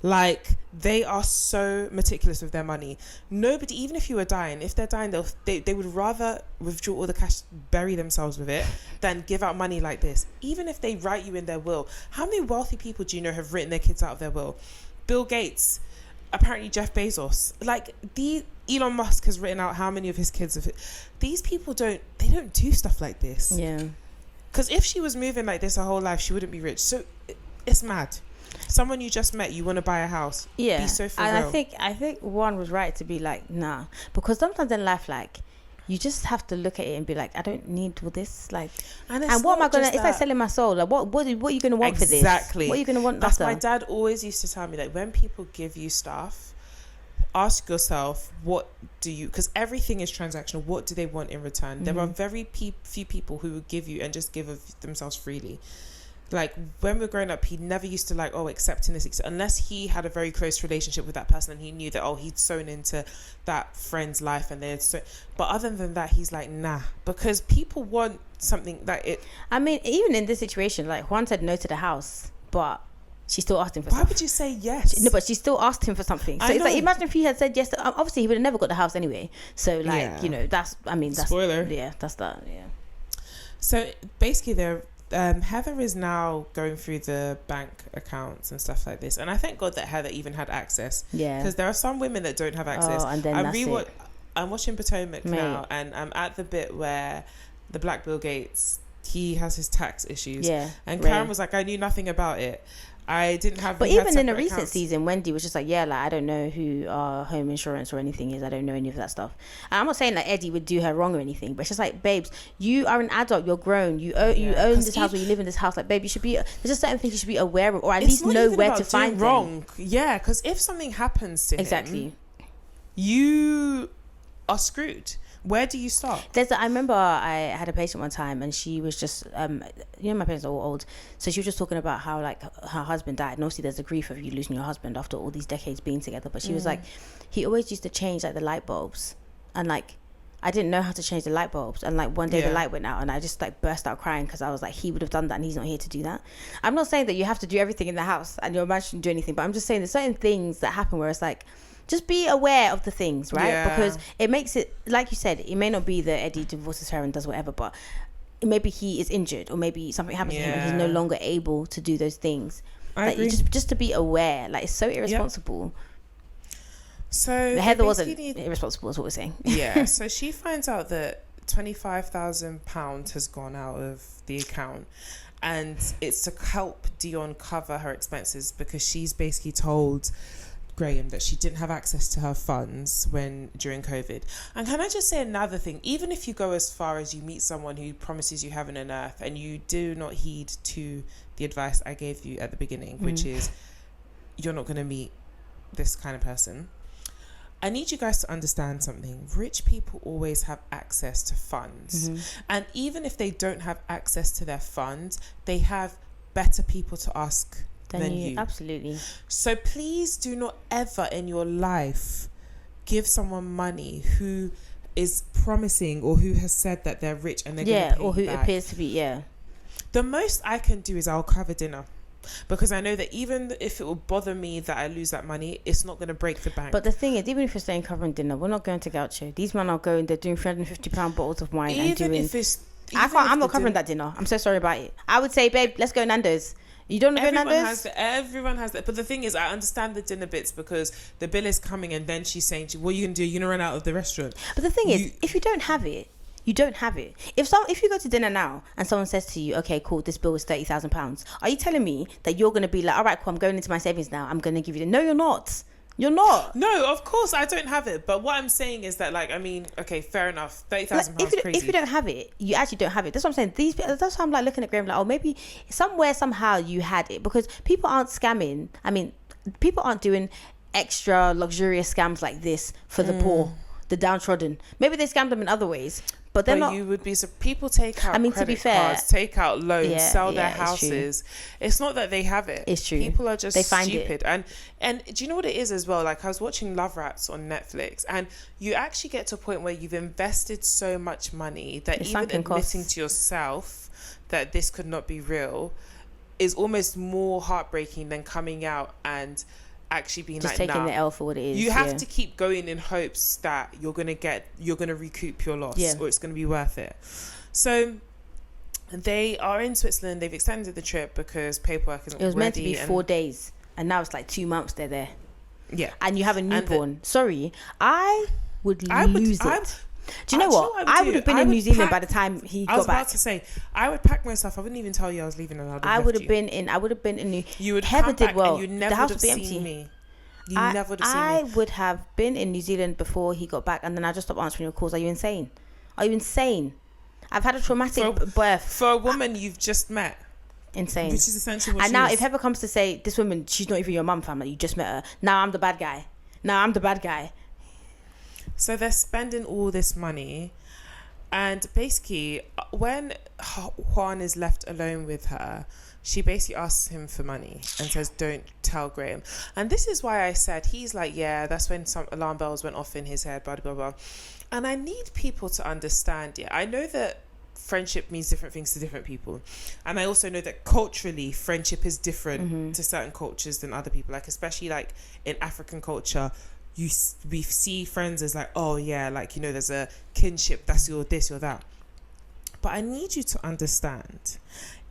Like, they are so meticulous with their money. Nobody, even if you were dying, if they're dying, they would rather withdraw all the cash, bury themselves with it, than give out money like this. Even if they write you in their will. How many wealthy people do you know have written their kids out of their will? Bill Gates, apparently Jeff Bezos. Like, Elon Musk has written out how many of his kids have. These people don't do stuff like this. Yeah. Because if she was moving like this her whole life, she wouldn't be rich. So it's mad. someone you just met, you want to buy a house. Yeah. Be so for and real. I think one was right to be like, nah, because sometimes in life, like, you just have to look at it and be like, I don't need all this, like, and what am I gonna? It's like selling my soul. Like, what are you gonna want for this? Exactly. What are you gonna want? That's after? my dad always used to tell me, like, when people give you stuff, ask yourself, what do you? Because everything is transactional. What do they want in return? There are very few people who will give you and just give of themselves freely. Like, when we're growing up, he never used to like, oh, accepting this, unless he had a very close relationship with that person and he knew that, oh, he'd sewn into that friend's life and they're so. But other than that, he's like, nah, because people want something that it. I mean, even in this situation, like, Juan said no to the house, but she still asked him for Why something. would you say yes? No, but she still asked him for something. So it's like, imagine if he had said yes. Obviously, he would have never got the house anyway. So, like, you know, that's spoiler. Yeah, that's that. Yeah. So basically, Heather is now going through the bank accounts and stuff like this, and I thank God that Heather even had access. Yeah. Because there are some women that don't have access. Oh, and then I'm watching Potomac now, and I'm at the bit where the Black Bill Gates, he has his tax issues. Yeah. And Karen was like, I knew nothing about it. I didn't have. But even in a recent season, Wendy was just like, yeah, like, I don't know who our home insurance or anything is. I don't know any of that stuff. And I'm not saying that Eddie would do her wrong or anything, but it's just like, babes, you are an adult. You're grown. You own this house, or you live in this house. Like, babe, you should be. There's just certain things you should be aware of, or at least know where to find wrong. Yeah, because if something happens to him, you are screwed. Where do you start? I remember I had a patient one time, and she was just, you know, my parents are all old, so she was just talking about how, like, her husband died, and obviously there's the grief of you losing your husband after all these decades being together. But she was like, he always used to change, like, the light bulbs, and, like, I didn't know how to change the light bulbs, and, like, one day the light went out, and I just, like, burst out crying because I was like, he would have done that, and he's not here to do that. I'm not saying that you have to do everything in the house and your man shouldn't do anything, but I'm just saying there's certain things that happen where it's like, just be aware of the things, right? Yeah. Because it makes it, like you said, it may not be that Eddie divorces her and does whatever, but maybe he is injured, or maybe something happens to him and he's no longer able to do those things. I agree. Just to be aware, like, it's so irresponsible. Yep. So Heather wasn't irresponsible, is what we're saying. Yeah. So she finds out that £25,000 has gone out of the account, and it's to help Dion cover her expenses, because she's basically told Graham that she didn't have access to her funds during COVID. And can I just say another thing? Even if you go as far as you meet someone who promises you heaven and earth, and you do not heed to the advice I gave you at the beginning, which is you're not going to meet this kind of person, I need you guys to understand something. Rich people always have access to funds. And even if they don't have access to their funds, they have better people to ask than you. Absolutely. So please do not ever in your life give someone money who is promising, or who has said that they're rich and they're going to pay or who back. appears to be. The most I can do is I'll cover dinner, because I know that even if it will bother me that I lose that money, it's not going to break the bank. But the thing is, even if you're saying covering dinner, we're not going to Gaucho. These men are going, they're doing £350 bottles of wine, and doing. I'm not covering that dinner. I'm so sorry about it. I would say, babe, let's go Nando's. You don't want to go Nando's? Everyone has that. But the thing is, I understand the dinner bits, because the bill is coming and then she's saying, what are you going to do? You're going to run out of the restaurant. But the thing is, if you don't have it, you don't have it. If you go to dinner now and someone says to you, okay, cool, this bill is £30,000, are you telling me that you're going to be like, all right, cool, I'm going into my savings now, I'm going to give you no, you're not. You're not. No, of course I don't have it. But what I'm saying is that, like, I mean, okay, fair enough. £30,000 crazy. If you don't have it, you actually don't have it. That's what I'm saying. That's why I'm like looking at Graham like, oh, maybe somewhere, somehow you had it, because people aren't scamming. I mean, people aren't doing extra luxurious scams like this for the poor, the downtrodden. Maybe they scam them in other ways. But they're not. You would be. So people take out. I mean, to be fair, cards, take out loans, sell their houses. It's not that they have it. It's true. People are just they find stupid. It. And do you know what it is as well? Like, I was watching Love Rats on Netflix, and you actually get to a point where you've invested so much money that even admitting to yourself that this could not be real is almost more heartbreaking than coming out and actually being just like, taking the L for what it is. You have to keep going in hopes that you're gonna recoup your loss, or it's gonna be worth it. So they are in Switzerland. They've extended the trip because paperwork isn't ready. It was meant to be 4 days, and now it's like 2 months they're there. Yeah, and you have a newborn. Sorry, I would lose it. Do you know what? I would have been in New Zealand by the time he got back. I was about to say, I would pack myself. I wouldn't even tell you I was leaving, and I would have been in New. You would Heather come did back well. and you never the house would would have be seen empty. me. You never would have seen I me. would have been in New Zealand before he got back, and then I just stopped answering your calls. Are you insane? Are you insane? I've had a traumatic birth. For a woman you've just met. Insane. Which is essentially what and she now is. if Heather comes to say, this woman, she's not even your mum, fam, like, you just met her. Now I'm the bad guy. So they're spending all this money, and basically when Juan is left alone with her, she basically asks him for money and says, don't tell Graham. And this is why I said, he's like, yeah, that's when some alarm bells went off in his head, blah, blah, blah. And I need people to understand, I know that friendship means different things to different people. And I also know that culturally, friendship is different to certain cultures than other people. Like, especially like in African culture, we see friends as like, oh yeah, like, there's a kinship, that's your this or that. But I need you to understand,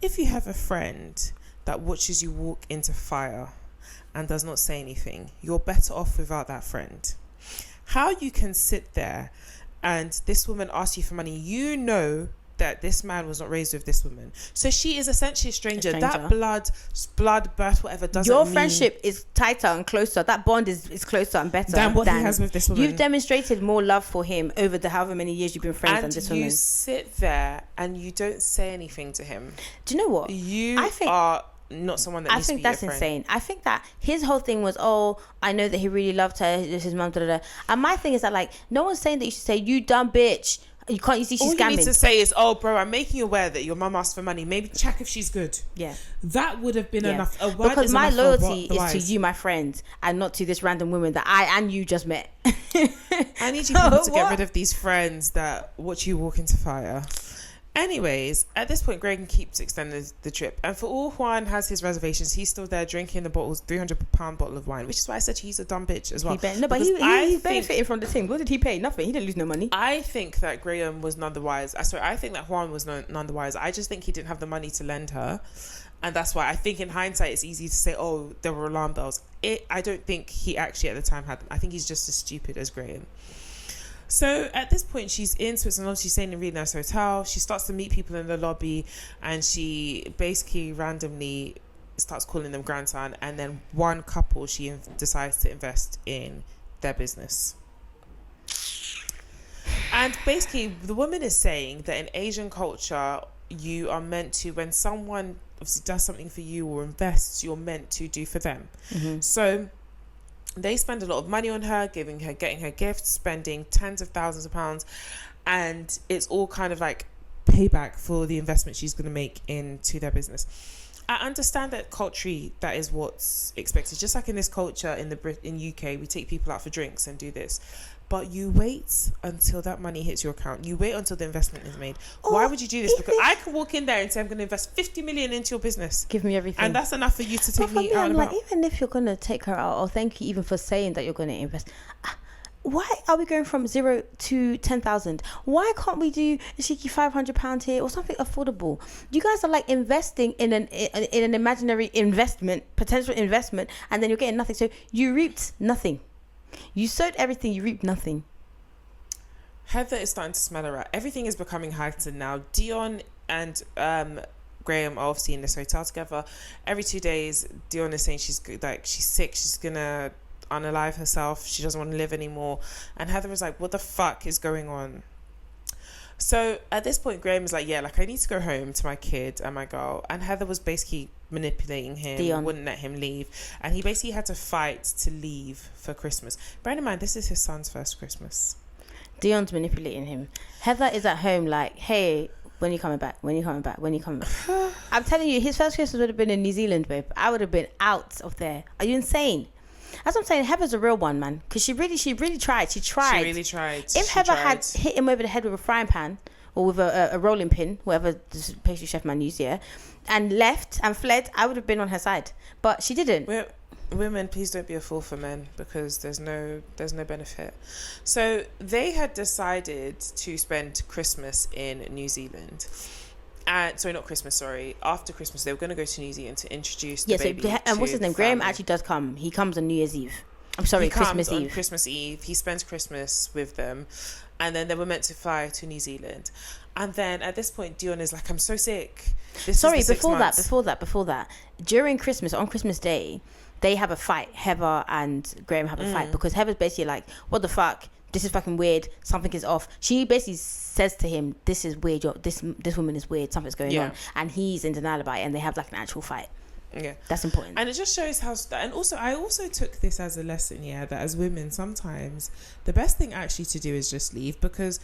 if you have a friend that watches you walk into fire and does not say anything, you're better off without that friend. How you can sit there and this woman asks you for money, that this man was not raised with this woman, so she is essentially a stranger. That blood birth, whatever, doesn't your mean friendship is tighter and closer. That bond is closer and better than what he has with this woman. You've demonstrated more love for him over the however many years you've been friends than this woman. And you sit there and you don't say anything to him. Do you know what? I think are not someone that needs to be that's insane. I think that his whole thing was, I know that he really loved her, this is his mum, and my thing is that, like, no one's saying that you should say, you dumb bitch. You can't. You see, she's scamming. All you need to say is, "Oh, bro, I'm making you aware that your mum asked for money. Maybe check if she's good." Yeah, that would have been enough. A word because is my loyalty is to you, my friend, and not to this random woman that I and you just met. I need you people to get rid of these friends that watch you walk into fire. Anyways, at this point, Greg keeps extending the trip. And for all Juan has his reservations, he's still there drinking the bottles, £300 bottle of wine, which is why I said he's a dumb bitch as well. He benefited from the thing. What did he pay? Nothing. He didn't lose no money. I think that Graham was none the wiser. I think that Juan was none the wiser. I just think he didn't have the money to lend her. And that's why I think in hindsight, it's easy to say, oh, there were alarm bells. I don't think he actually at the time had them. I think he's just as stupid as Graham. So at this point, she's in Switzerland. She's staying in a really nice hotel. She starts to meet people in the lobby, and she basically randomly starts calling them grandson. And then one couple, she decides to invest in their business. And basically, the woman is saying that in Asian culture, you are meant to, when someone obviously does something for you or invests, you're meant to do for them. So they spend a lot of money on her, getting her gifts, spending tens of thousands of pounds, and it's all kind of like payback for the investment she's going to make into their business. I understand that culturally that is what's expected. Just like in this culture in UK, we take people out for drinks and do this. But you wait until that money hits your account. You wait until the investment is made. Why would you do this? Because I can walk in there and say, I'm going to invest 50 million into your business. Give me everything. And that's enough for you to take me out and about. Even if you're going to take her out, or thank you even for saying that you're going to invest. Why are we going from 0 to 10,000? Why can't we do a cheeky £500 here or something affordable? You guys are like investing in an imaginary potential investment, and then you're getting nothing. So you reaped nothing. You sowed everything, you reaped nothing. Heather is starting to smell her out. Everything is becoming heightened now. Dion and Graham are obviously in this hotel together. Every 2 days, Dion is saying she's sick. She's gonna unalive herself. She doesn't want to live anymore. And Heather is like, what the fuck is going on? So at this point, Graham is like, I need to go home to my kid and my girl. And Heather was basically manipulating him, Dion wouldn't let him leave, and he basically had to fight to leave for Christmas. Bear in mind, this is his son's first Christmas. Dion's manipulating him. Heather is at home like, hey, when are you coming back? I'm telling you, his first Christmas would have been in New Zealand, babe. I would have been out of there. Are you insane? That's what I'm saying. Heather's a real one, man, because she really tried. She really tried. If Heather had hit him over the head with a frying pan or with a rolling pin, whatever the pastry chef man used, and left and fled, I would have been on her side. But she didn't. Women, please don't be a fool for men, because there's no benefit. So they had decided to spend Christmas in New Zealand. After Christmas, they were going to go to New Zealand to introduce the baby. And what's his name? Graham actually does come. He comes on New Year's Eve. I'm sorry, he comes Christmas on Eve. Christmas Eve. He spends Christmas with them, and then they were meant to fly to New Zealand. And then at this point, Dion is like, I'm so sick. Sorry, before that, during Christmas, on Christmas Day, they have a fight. Heather and Graham have a fight because Heather's basically like, what the fuck? This is fucking weird. Something is off. She basically says to him, this is weird. This woman is weird. Something's going on. And he's in denial about it, and they have like an actual fight. Yeah, that's important. And it just shows how, and also I also took this as a lesson, that as women, sometimes the best thing actually to do is just leave, because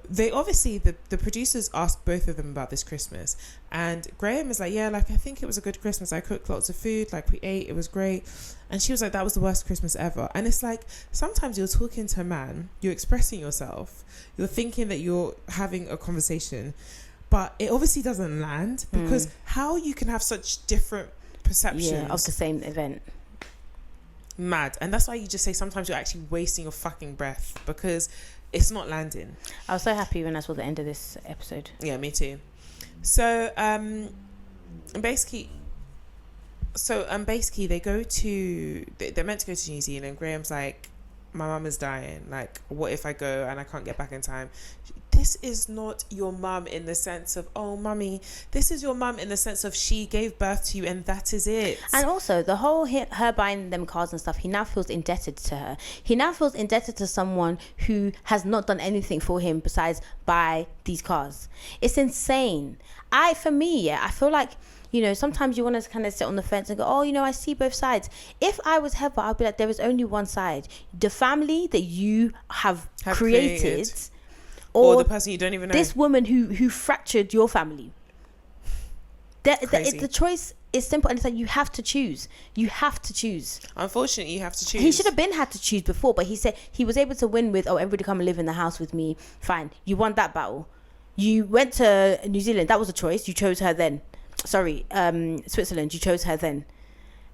they obviously, the producers asked both of them about this Christmas, and Graham is like, yeah, like, I think it was a good Christmas. I cooked lots of food, like, we ate, it was great. And she was like, that was the worst Christmas ever. And it's like, sometimes you're talking to a man, you're expressing yourself, you're thinking that you're having a conversation, but it obviously doesn't land, because how you can have such different perceptions of the same event. Mad. And that's why you just say sometimes you're actually wasting your fucking breath, because it's not landing. I was so happy when I saw the end of this episode. Yeah, me too. So basically they go to, they're meant to go to New Zealand. Graham's like, my mum is dying, like, what if I go and I can't get back in time? This is not your mum in the sense of, oh, mummy. This is your mum in the sense of, she gave birth to you and that is it. And also the whole her buying them cars and stuff, he now feels indebted to her. He now feels indebted to someone who has not done anything for him besides buy these cars. It's insane. I feel like, sometimes you want to kind of sit on the fence and go, oh, I see both sides. If I was Heather, I'd be like, there is only one side. The family that you have created, or the person you don't even know. This woman who fractured your family. The choice is simple, and it's like, you have to choose. You have to choose. Unfortunately, you have to choose. He should have had to choose before, but he said he was able to win with, oh, everybody come and live in the house with me. Fine. You won that battle. You went to New Zealand. That was a choice. You chose her then. Sorry, Switzerland, you chose her then.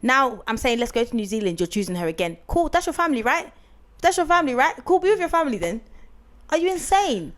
Now I'm saying, let's go to New Zealand. You're choosing her again. Cool. That's your family, right? Cool. Be with your family then. Are you insane?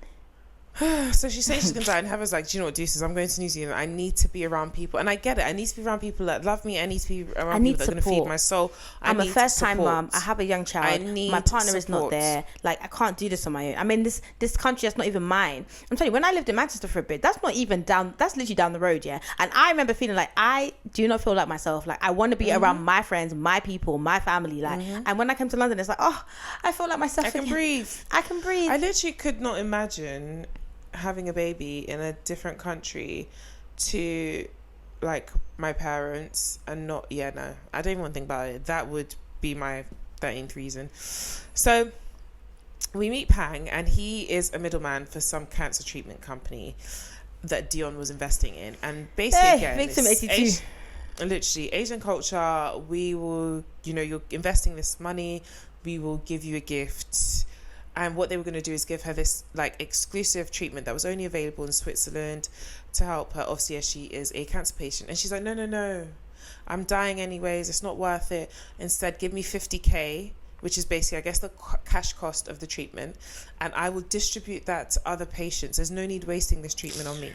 So she's saying she's gonna die, and Heather's like, do you know what, Deuces, I'm going to New Zealand. I need to be around people, and I get it. I need to be around people that love me. I need to be around people that are gonna feed my soul. I'm a first time mom. I have a young child. My partner is not there. Like, I can't do this on my own. I mean, this country is not even mine. I'm telling you, when I lived in Manchester for a bit, that's not even down. That's literally down the road, yeah. And I remember feeling like, I do not feel like myself. Like, I want to be around my friends, my people, my family. Like, and when I came to London, it's like, oh, I feel like myself. I can breathe. I literally could not imagine having a baby in a different country to, like, my parents, and not, I don't even want to think about it. That would be my 13th reason. So we meet Pang, and he is a middleman for some cancer treatment company that Dion was investing in. And basically, again, Victim 82. Literally, Asian culture, we will, you're investing this money, we will give you a gift. And what they were going to do is give her this, like, exclusive treatment that was only available in Switzerland to help her, obviously, as she is a cancer patient. And she's like, no, I'm dying anyways. It's not worth it. Instead, give me 50K, which is basically, I guess, the cash cost of the treatment. And I will distribute that to other patients. There's no need wasting this treatment on me.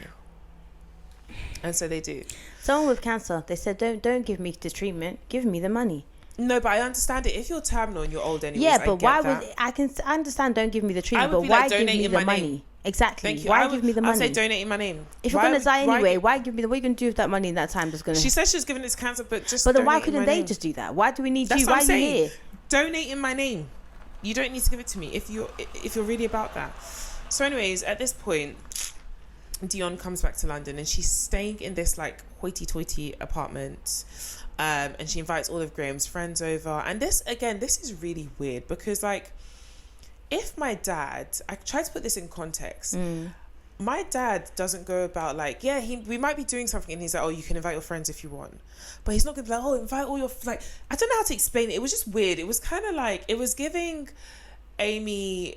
And so they do. Someone with cancer, they said, don't give me the treatment. Give me the money. No, but I understand it. If you're terminal and you're old anyways, yeah, but why would I understand? Don't give me the treatment, but why give me the money? Exactly. Why give me the money? I say donate in my name. If you're gonna die anyway, why give me the? What are you gonna do with that money in that time? That's gonna. She said she was giving this cancer, but then why couldn't they just do that? Why do we need you? Why are you here? Donate in my name. You don't need to give it to me if you're really about that. So, anyways, at this point, Dion comes back to London, and she's staying in this, like, hoity-toity apartment. And she invites all of Graham's friends over. And this is really weird, because, like, if my dad, I try to put this in context, my dad doesn't go about, like, we might be doing something, and he's like, oh, you can invite your friends if you want. But he's not going to be like, oh, invite all your, like, I don't know how to explain it. It was just weird. It was kind of like, it was giving Amy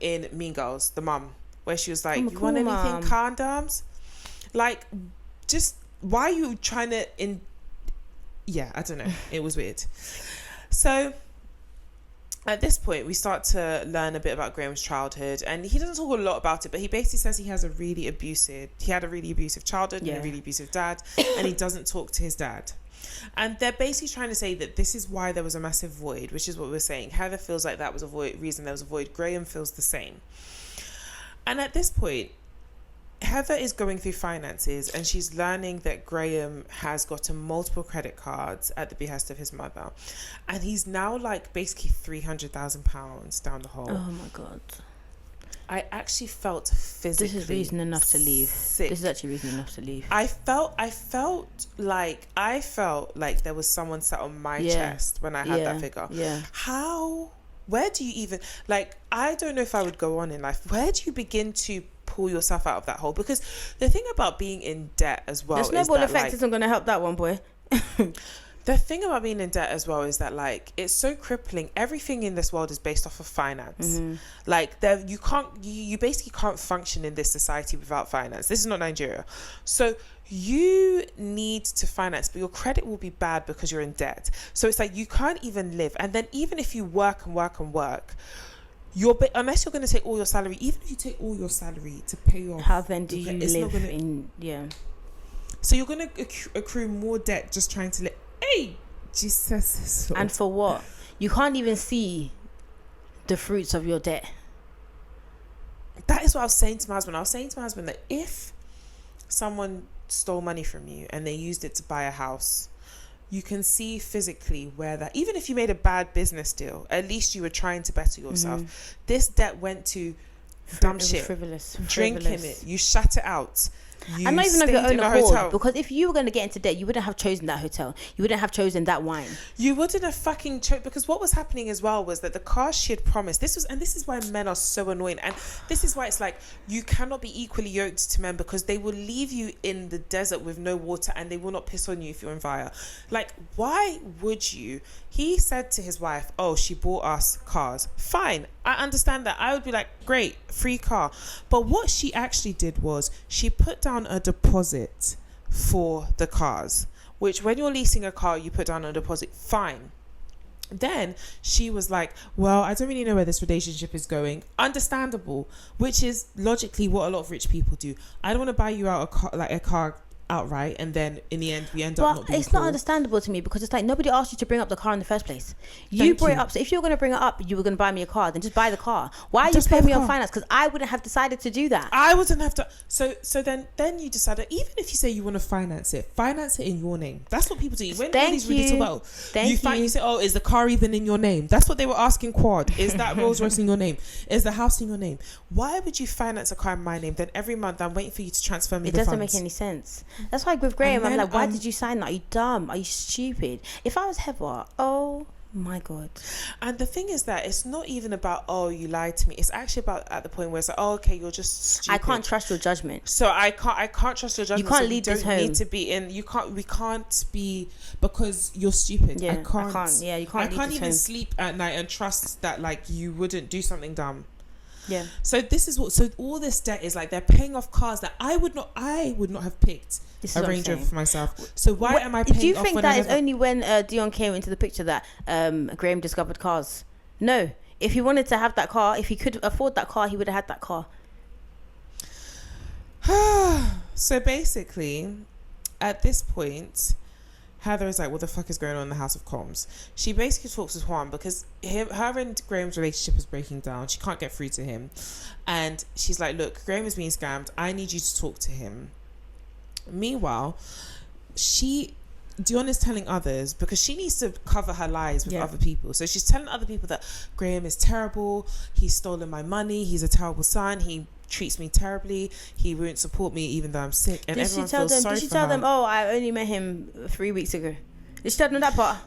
in Mean Girls, the mum, where she was like, you want anything, condoms? Like, just, why are you trying to, I don't know. It was weird. So at this point, we start to learn a bit about Graham's childhood, and he doesn't talk a lot about it, but he basically says he had a really abusive childhood and a really abusive dad, and he doesn't talk to his dad. And they're basically trying to say that this is why there was a massive void, which is what we're saying. Heather feels like that was a reason there was a void. Graham feels the same. And at this point, Heather is going through finances and she's learning that Graham has gotten multiple credit cards at the behest of his mother. And he's now like basically £300,000 down the hole. Oh my God. I actually felt physically This is reason enough to leave. sick. This is actually reason enough to leave. I felt like there was someone sat on my chest when I had that figure. Yeah. Where do you even, like, I don't know if I would go on in life. Where do you begin to pull yourself out of that hole? Because the thing about being in debt as well, the snowball effect isn't going to help that one, boy. The thing about being in debt as well is that, like, it's so crippling. Everything in this world is based off of finance. Mm-hmm. Like, you basically can't function in this society without finance. This is not Nigeria. So you need to finance, but your credit will be bad because you're in debt. So it's like you can't even live. And then even if you work and work and work, unless you're going to take all your salary, even if you take all your salary to pay off, how then do you live in? Yeah. So you're going to accrue more debt just trying to live. Hey, Jesus. And for what? You can't even see the fruits of your debt. That is what I was saying to my husband. I was saying to my husband that if someone stole money from you and they used it to buy a house, you can see physically where that, even if you made a bad business deal, at least you were trying to better yourself. Mm-hmm. This debt went to dumb shit, frivolous. Drinking it, you shut it out. And not even of your own accord, because if you were going to get into debt, you wouldn't have chosen that hotel. You wouldn't have chosen that wine. You wouldn't have fucking because what was happening as well was that the car she had promised, this is why men are so annoying, and this is why it's like you cannot be equally yoked to men, because they will leave you in the desert with no water and they will not piss on you if you're on fire. Like, why would you? He said to his wife, oh, she bought us cars. Fine, I understand that. I would be like, great, free car. But what she actually did was she put down a deposit for the cars, which when you're leasing a car, you put down a deposit. Fine. Then she was like, well, I don't really know where this relationship is going. Understandable, which is logically what a lot of rich people do. I don't want to buy you out a car outright, and then in the end we end up not being it's not understandable to me, because it's like nobody asked you to bring up the car in the first place. You brought it up. So if you were going to bring it up, you were going to buy me a car, then just buy the car. Why are you paying me on finance? Because I wouldn't have decided to do that. I wouldn't have to. So then you decided, even if you say you want to finance it in your name. That's what people do. When these really talk about, you say, oh, is the car even in your name? That's what they were asking Quad. Is that Rolls Royce in your name? Is the house in your name? Why would you finance a car in my name? Then every month I'm waiting for you to transfer me the funds. It doesn't make any sense. That's why with Graham, I'm like, why did you sign that? Are you dumb? Are you stupid? If I was Heather, oh my God. And the thing is that it's not even about, oh, you lied to me. It's actually about at the point where it's like, oh, okay, you're just stupid. I can't trust your judgment. So I can't trust your judgment. You can't lead this home. Need to be in. We can't be, because you're stupid. Yeah, I can't. Yeah, you can't. I can't even sleep at night and trust that like you wouldn't do something dumb. Yeah. So this is what. So all this debt is like they're paying off cars that I would not have picked a Range Rover for myself. So why am I paying off? Do you think that is only when Dion came into the picture that Graham discovered cars? No. If he wanted to have that car, if he could afford that car, he would have had that car. So basically, at this point, Heather is like, what the fuck is going on in the House of Combs? She basically talks with Juan because her and Graham's relationship is breaking down. She can't get through to him. And she's like, look, Graham is being scammed. I need you to talk to him. Meanwhile, Dion is telling others, because she needs to cover her lies with other people. So she's telling other people that Graham is terrible. He's stolen my money. He's a terrible son. He treats me terribly. He won't support me even though I'm sick. And everyone feels sorry for her. Did she tell them, oh, I only met him 3 weeks ago? Did she tell them that part?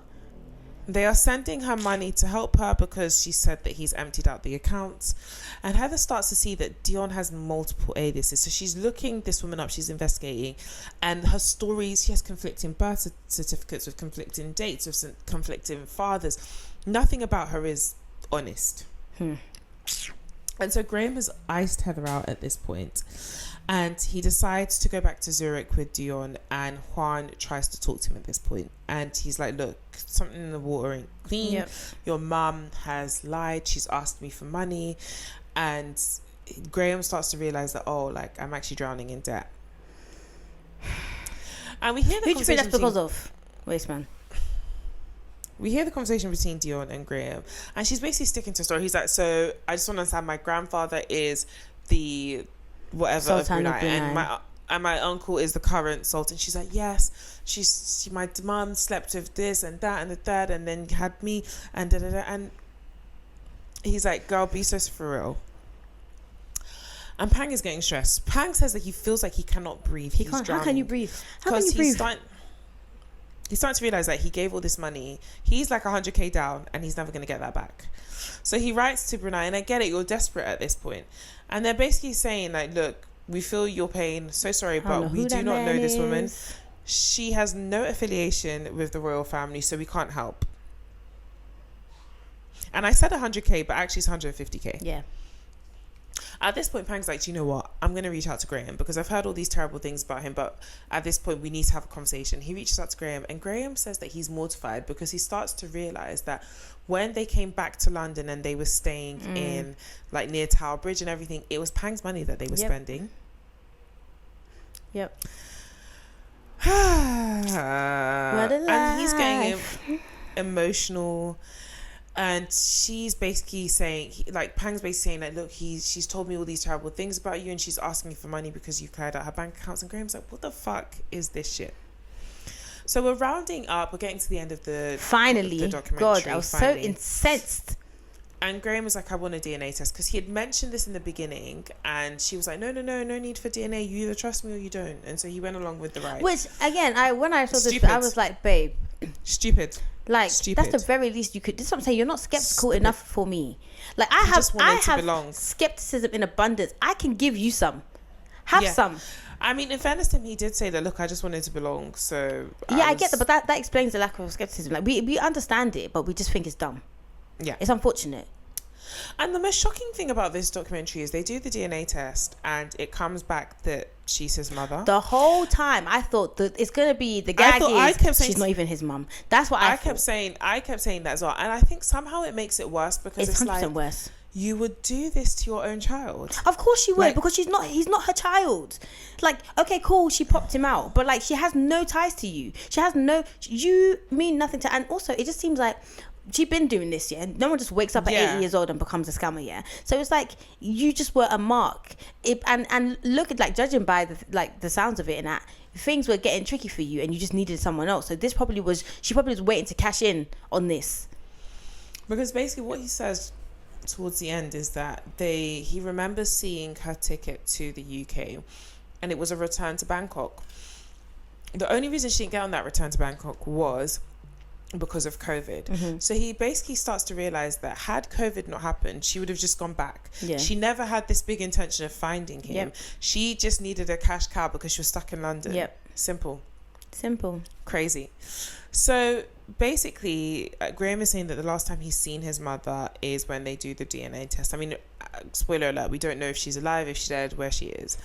They are sending her money to help her because she said that he's emptied out the accounts. And Heather starts to see that Dion has multiple aliases. So she's looking this woman up, she's investigating. And her stories, she has conflicting birth certificates with conflicting dates, with conflicting fathers. Nothing about her is honest. And so Graham has iced Heather out at this point. And he decides to go back to Zurich with Dion, and Juan tries to talk to him at this point. And he's like, look, something in the water ain't clean. Yep. Your mum has lied. She's asked me for money. And Graham starts to realize that, oh, like, I'm actually drowning in debt. And we hear the Who do you think that's because of? Waste man. We hear the conversation between Dion and Graham, and she's basically sticking to the story. He's like, so I just want to understand, my grandfather is the whatever Sultan of of Brunei, Brunei. and my uncle is the current sultan. She's like, yes, my mum slept with this and that and the third, and then had me, and da da da. And he's like, girl, be so for real. And Pang is getting stressed. Pang says that he feels like he cannot breathe. He can't. How can you breathe? How can you breathe? He's starting to realize that he gave all this money. He's like 100k down, and he's never going to get that back. So he writes to Brunei, and I get it, you're desperate at this point. And they're basically saying, like, look, we feel your pain. So sorry, but we do not know this woman. She has no affiliation with the royal family, so we can't help. And I said 100k, but actually it's 150k. Yeah. At this point, Pang's like, do you know what? I'm going to reach out to Graham because I've heard all these terrible things about him. But at this point, we need to have a conversation. He reaches out to Graham, and Graham says that he's mortified because he starts to realize that when they came back to London and they were staying in like near Tower Bridge and everything, it was Pang's money that they were spending. Yep. And he's getting emotional. And she's basically saying, Pang's basically saying, like, look, she's told me all these terrible things about you, and she's asking me for money because you cleared out her bank accounts. And Graham's like, what the fuck is this shit? So we're rounding up. We're getting to the end of the documentary. God, I was so incensed. And Graham was like, I want a DNA test, because he had mentioned this in the beginning, and she was like, no need for DNA. You either trust me or you don't. And so he went along with the ride. Which, again, when I saw this, I was like, babe. Stupid. Like, that's the very least you could. This is what I'm saying. You're not skeptical enough for me. Like, I have skepticism in abundance. I can give you some. Have some. I mean, in fairness to him, he did say that, look, I just wanted to belong. So I get that, but that explains the lack of skepticism. Like, we understand it, but we just think it's dumb. Yeah, it's unfortunate. And the most shocking thing about this documentary is they do the DNA test, and it comes back that she's his mother. The whole time I thought that it's gonna be the gag she's not even his mum. That's what I kept saying. I kept saying that as well, and I think somehow it makes it worse because it's 100% like worse. You would do this to your own child. Of course you would, because he's not her child. Like, okay, cool, she popped him out, but like, she has no ties to you. You mean nothing to, and also it just seems like she's been doing this, yeah. No one just wakes up at 80 years old and becomes a scammer, yeah. So it's like you just were a mark. And look at, like, judging by the sounds of it and that, things were getting tricky for you, and you just needed someone else. So she probably was waiting to cash in on this. Because basically what he says towards the end is that he remembers seeing her ticket to the UK, and it was a return to Bangkok. The only reason she didn't get on that return to Bangkok was because of COVID. Mm-hmm. So he basically starts to realize that had COVID not happened, she would have just gone back. Yeah. She never had this big intention of finding him. Yep. She just needed a cash cow because she was stuck in London. Yep. Simple. Crazy. So basically, Graham is saying that the last time he's seen his mother is when they do the DNA test. I mean, spoiler alert, we don't know if she's alive, if she's dead, where she is.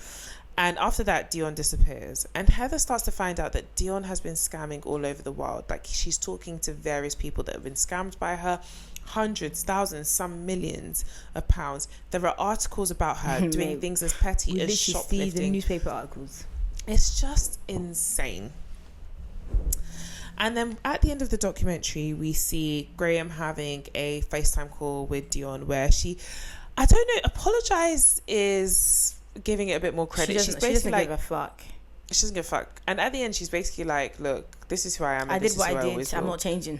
And after that, Dion disappears. And Heather starts to find out that Dion has been scamming all over the world. Like, she's talking to various people that have been scammed by her. Hundreds, thousands, some millions of pounds. There are articles about her doing things as petty as shoplifting. See the newspaper articles. It's just insane. And then at the end of the documentary, we see Graham having a FaceTime call with Dion where she, I don't know, apologize is giving it a bit more credit. She doesn't give a fuck. She doesn't give a fuck. And at the end, she's basically like, look, this is who I am. I did what I did. I'm not changing.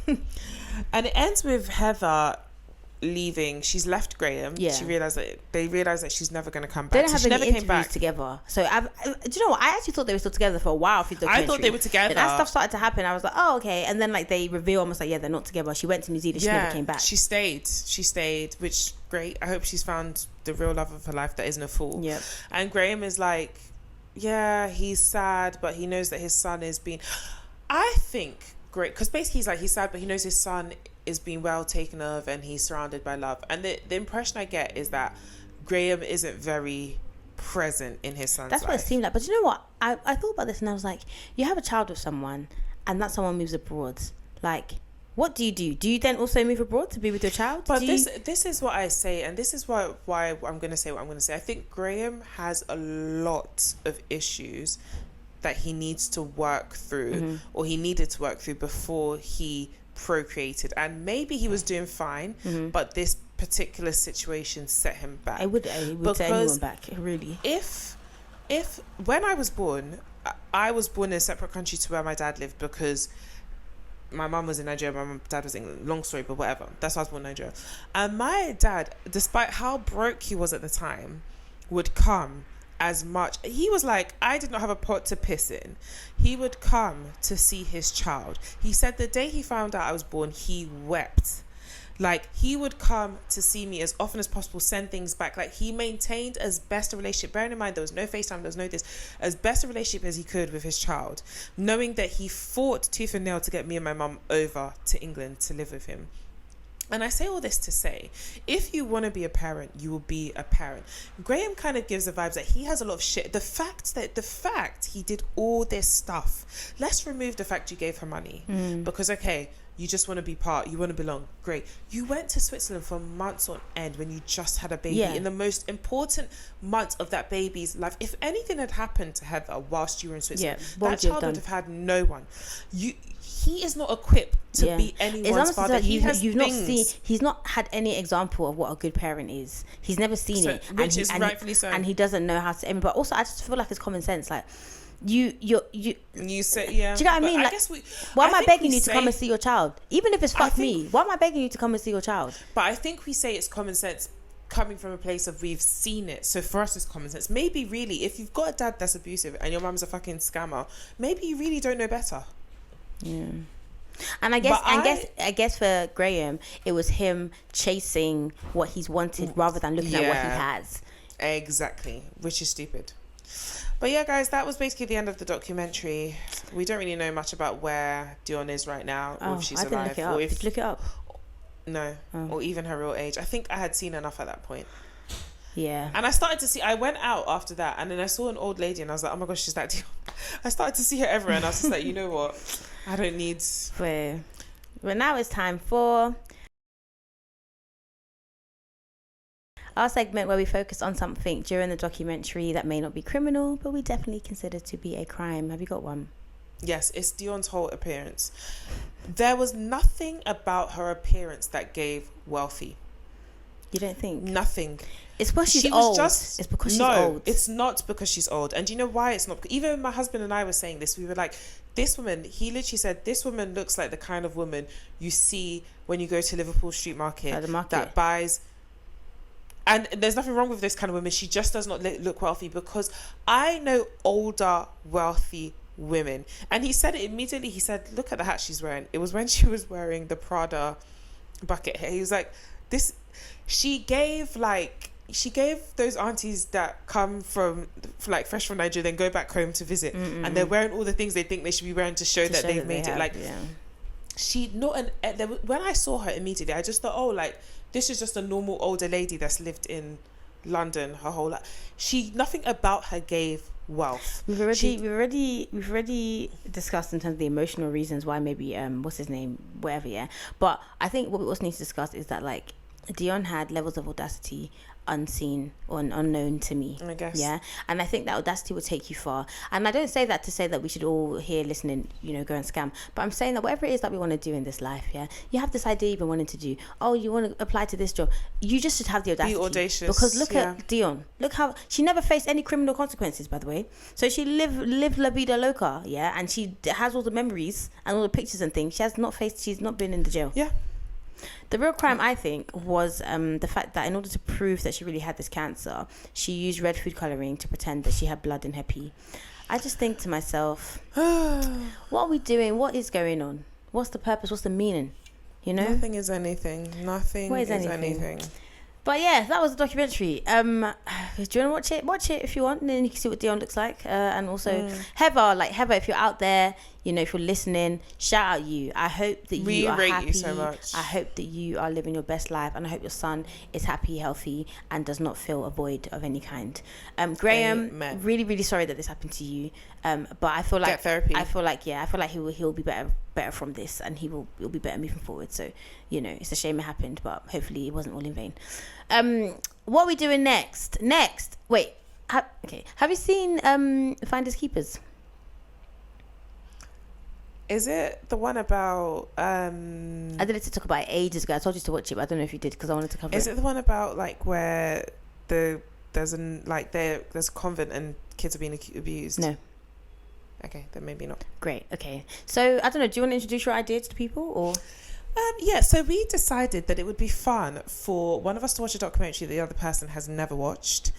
And it ends with Heather leaving. She's left Graham. Yeah. They realized that she's never going to come back. They don't have any interviews together. So do you know what? I actually thought they were still together for a while. I thought they were together. And that stuff started to happen. I was like, oh, okay. And then like they reveal almost like, yeah, they're not together. She went to New Zealand. She never came back. She stayed, which great. I hope she's found the real love of her life that isn't a fool. Yep. And Graham is like, yeah, he's sad, but he knows that his son is being, I think, great, because basically he's sad, but he knows his son is being well taken of and he's surrounded by love. And the impression I get is that Graham isn't very present in his son's life. That's what it seemed like. But you know what? I thought about this and I was like, you have a child with someone and that someone moves abroad. Like, what do? Do you then also move abroad to be with your child? But this is what I say, and this is why I'm going to say what I'm going to say. I think Graham has a lot of issues that he needs to work through, or he needed to work through before he procreated. And maybe he was doing fine, but this particular situation set him back. It would set anyone back, really. If when I was born in a separate country to where my dad lived, because my mum was in Nigeria, my dad was in England. Long story, but whatever. That's why I was born in Nigeria. And my dad, despite how broke he was at the time, would come as much. He was like, I did not have a pot to piss in. He would come to see his child. He said the day he found out I was born, he wept. Like, he would come to see me as often as possible, send things back. Like, he maintained as best a relationship, bearing in mind there was no FaceTime, there was no this, as best a relationship as he could with his child, knowing that he fought tooth and nail to get me and my mum over to England to live with him. And I say all this to say, if you want to be a parent, you will be a parent. Graham kind of gives the vibes that he has a lot of shit. The fact he did all this stuff, let's remove the fact you gave her money. Because, okay, you just want to be part, you want to belong. Great. You went to Switzerland for months on end when you just had a baby, in the most important months of that baby's life. If anything had happened to Heather whilst you were in Switzerland, that child would have had no one. He is not equipped to be anyone's father. He's not had any example of what a good parent is. He's never seen it, which is rightfully so. And he doesn't know how to. But also, I just feel like it's common sense. Like, you say, yeah. Do you know what I mean? Like, why am I begging you to come and see your child? Even if it's fuck me, why am I begging you to come and see your child? But I think we say it's common sense coming from a place of we've seen it. So for us, it's common sense. Maybe really, if you've got a dad that's abusive and your mum's a fucking scammer, maybe you really don't know better. Yeah. And I guess for Graham, it was him chasing what he's wanted rather than looking at what he has. Exactly, which is stupid. But yeah, guys, that was basically the end of the documentary. We don't really know much about where Dion is right now, or if she's alive. Did you look it up? No, or even her real age. I think I had seen enough at that point. Yeah. And I started to see, I went out after that, and then I saw an old lady, and I was like, oh my gosh, she's that Dion. I started to see her everywhere, and I was just like, you know what? I don't need... But now it's time for our segment where we focus on something during the documentary that may not be criminal, but we definitely consider to be a crime. Have you got one? Yes, it's Dion's whole appearance. There was nothing about her appearance that gave wealthy. You don't think? Nothing. It's because she's old. It's because she's old. No, it's not because she's old. And do you know why it's not? Even my husband and I were saying this. We were like, this woman, he literally said, this woman looks like the kind of woman you see when you go to Liverpool Street Market. At the market. That buys... And there's nothing wrong with this kind of woman. She just does not look wealthy, because I know older, wealthy women. And he said it immediately. He said, look at the hat she's wearing. It was when she was wearing the Prada bucket hair. He was like, this... She gave those aunties that come from like fresh from Nigeria, then go back home to visit, and they're wearing all the things they think they should be wearing to show that they've made it. Like, she when I saw her immediately, I just thought, oh, like, this is just a normal older lady that's lived in London her whole life. Nothing about her gave wealth. We've already discussed in terms of the emotional reasons why maybe what's his name, whatever. Yeah, but I think what we also need to discuss is that, like, Dion had levels of audacity unseen or unknown to me, I guess. Yeah, and I think that audacity will take you far. And I don't say that to say that we should all here listening, go and scam, but I'm saying that whatever it is that we want to do in this life, yeah, you have this idea you've been wanting to do. Oh, you want to apply to this job, you just should have the audacity. Be audacious. Because look at Dion, look how she never faced any criminal consequences, by the way. So she lived la vida loca, yeah, and she has all the memories and all the pictures and things. She's not been in the jail. Yeah. The real crime, I think, was the fact that in order to prove that she really had this cancer, she used red food colouring to pretend that she had blood in her pee. I just think to myself, what are we doing? What is going on? What's the purpose? What's the meaning? Nothing is anything. Nothing is anything. But yeah, that was the documentary. Do you want to watch it? Watch it if you want, and then you can see what Dion looks like. And also, Heather, if you're out there, if you're listening, shout out you. I hope that you are happy. You so much. I hope that you are living your best life, and I hope your son is happy, healthy, and does not feel a void of any kind. Graham, really, really sorry that this happened to you. But I feel like get therapy. I feel like he'll be better from this, and he'll be better moving forward. So it's a shame it happened, but hopefully it wasn't all in vain. What are we doing next? Wait, have you seen Finders Keepers? Is it the one about... I did it to talk about it ages ago. I told you to watch it, but I don't know if you did because I wanted to cover it. Is it the one about like where there's a convent and kids are being abused? No. Okay, then maybe not. Great. Okay. So I don't know. Do you want to introduce your idea to the people or? Yeah. So we decided that it would be fun for one of us to watch a documentary the other person has never watched,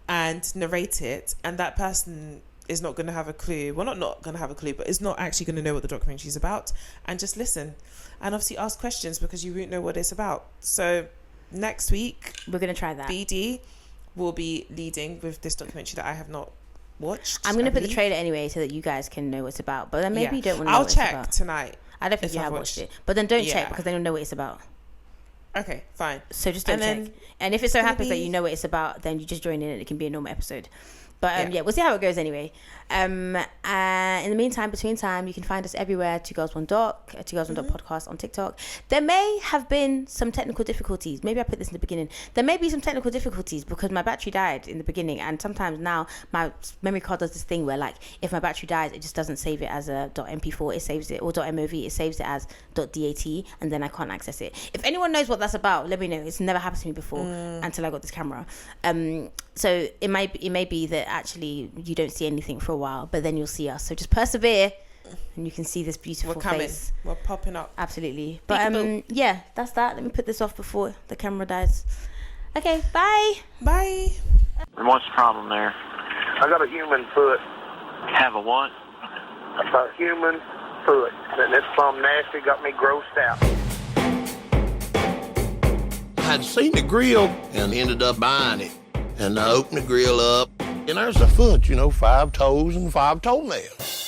and narrate it, and that person is not going to have a clue. Well, not going to have a clue, but is not actually going to know what the documentary is about, and just listen, and obviously ask questions because you won't know what it's about. So next week we're going to try that. BD will be leading with this documentary that I have not watched. I'm going to put the trailer anyway so that you guys can know what it's about. But then maybe you don't want to know I'll what it's about. check tonight. I don't think you have watched it. But then don't check because then you'll know what it's about. Okay, fine. So just don't check. And if it so happens that you know what it's about, then you just join in and it can be a normal episode. But we'll see how it goes anyway. In the meantime, between time, you can find us everywhere. 2 Girls 1 Doc, 2 Girls 1 Doc podcast on TikTok. There may have been some technical difficulties. Maybe I put this in the beginning. There may be some technical difficulties because my battery died in the beginning, and sometimes now my memory card does this thing where, like, if my battery dies, it just doesn't save it as a .mp4. It saves it, or .mov. It saves it as .dat, and then I can't access it. If anyone knows what that's about, let me know. It's never happened to me before until I got this camera. So it may be that actually you don't see anything for a while, but then you'll see us. So just persevere, and you can see this beautiful face. We're popping up. Absolutely. But yeah, that's that. Let me put this off before the camera dies. Okay, bye. Bye. And what's the problem there? I got a human foot. Have a what? A human foot. And it's plumb nasty, got me grossed out. I'd seen the grill and ended up buying it. And I opened the grill up, and there's a foot, 5 toes and 5 toenails.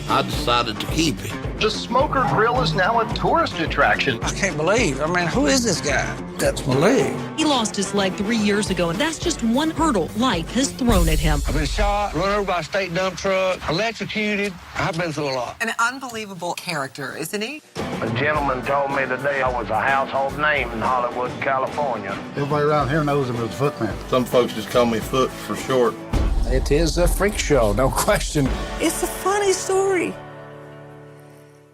I decided to keep it. The Smoker Grill is now a tourist attraction. I can't believe. Who is this guy? That's my leg. He lost his leg 3 years ago, and that's just one hurdle life has thrown at him. I've been shot, run over by a state dump truck, electrocuted. I've been through a lot. An unbelievable character, isn't he? A gentleman told me today I was a household name in Hollywood, California. Everybody around here knows him as Footman. Some folks just call me Foot for short. It is a freak show, no question. It's a funny story,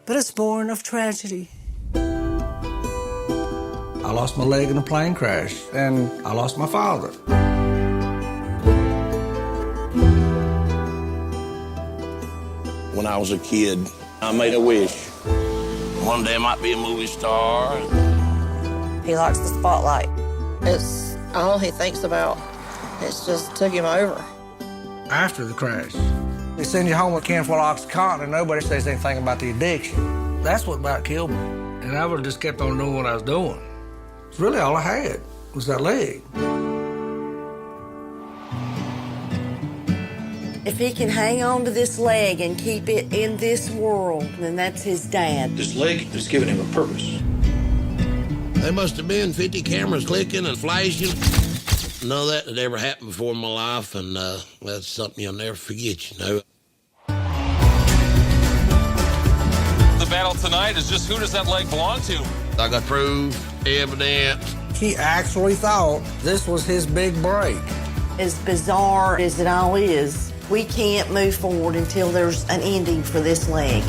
but it's born of tragedy. I lost my leg in a plane crash, and I lost my father. When I was a kid, I made a wish. One day I might be a movie star. He likes the spotlight. It's all he thinks about. It's just took him over. After the crash, they send you home with a can full of Oxycontin, and nobody says anything about the addiction. That's what about killed me. And I would have just kept on doing what I was doing. It's really all I had was that leg. If he can hang on to this leg and keep it in this world, then that's his dad. This leg has given him a purpose. There must have been 50 cameras clicking and flashing. None of that had ever happened before in my life, and that's something you'll never forget, The battle tonight is just who does that leg belong to? I got proof, evidence. He actually thought this was his big break. As bizarre as it all is, we can't move forward until there's an ending for this leg.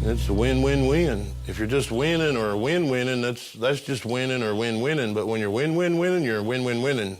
It's a win-win-win. If you're just winning or win-winning, that's just winning or win-winning. But when you're win-win-winning, you're win-win-winning.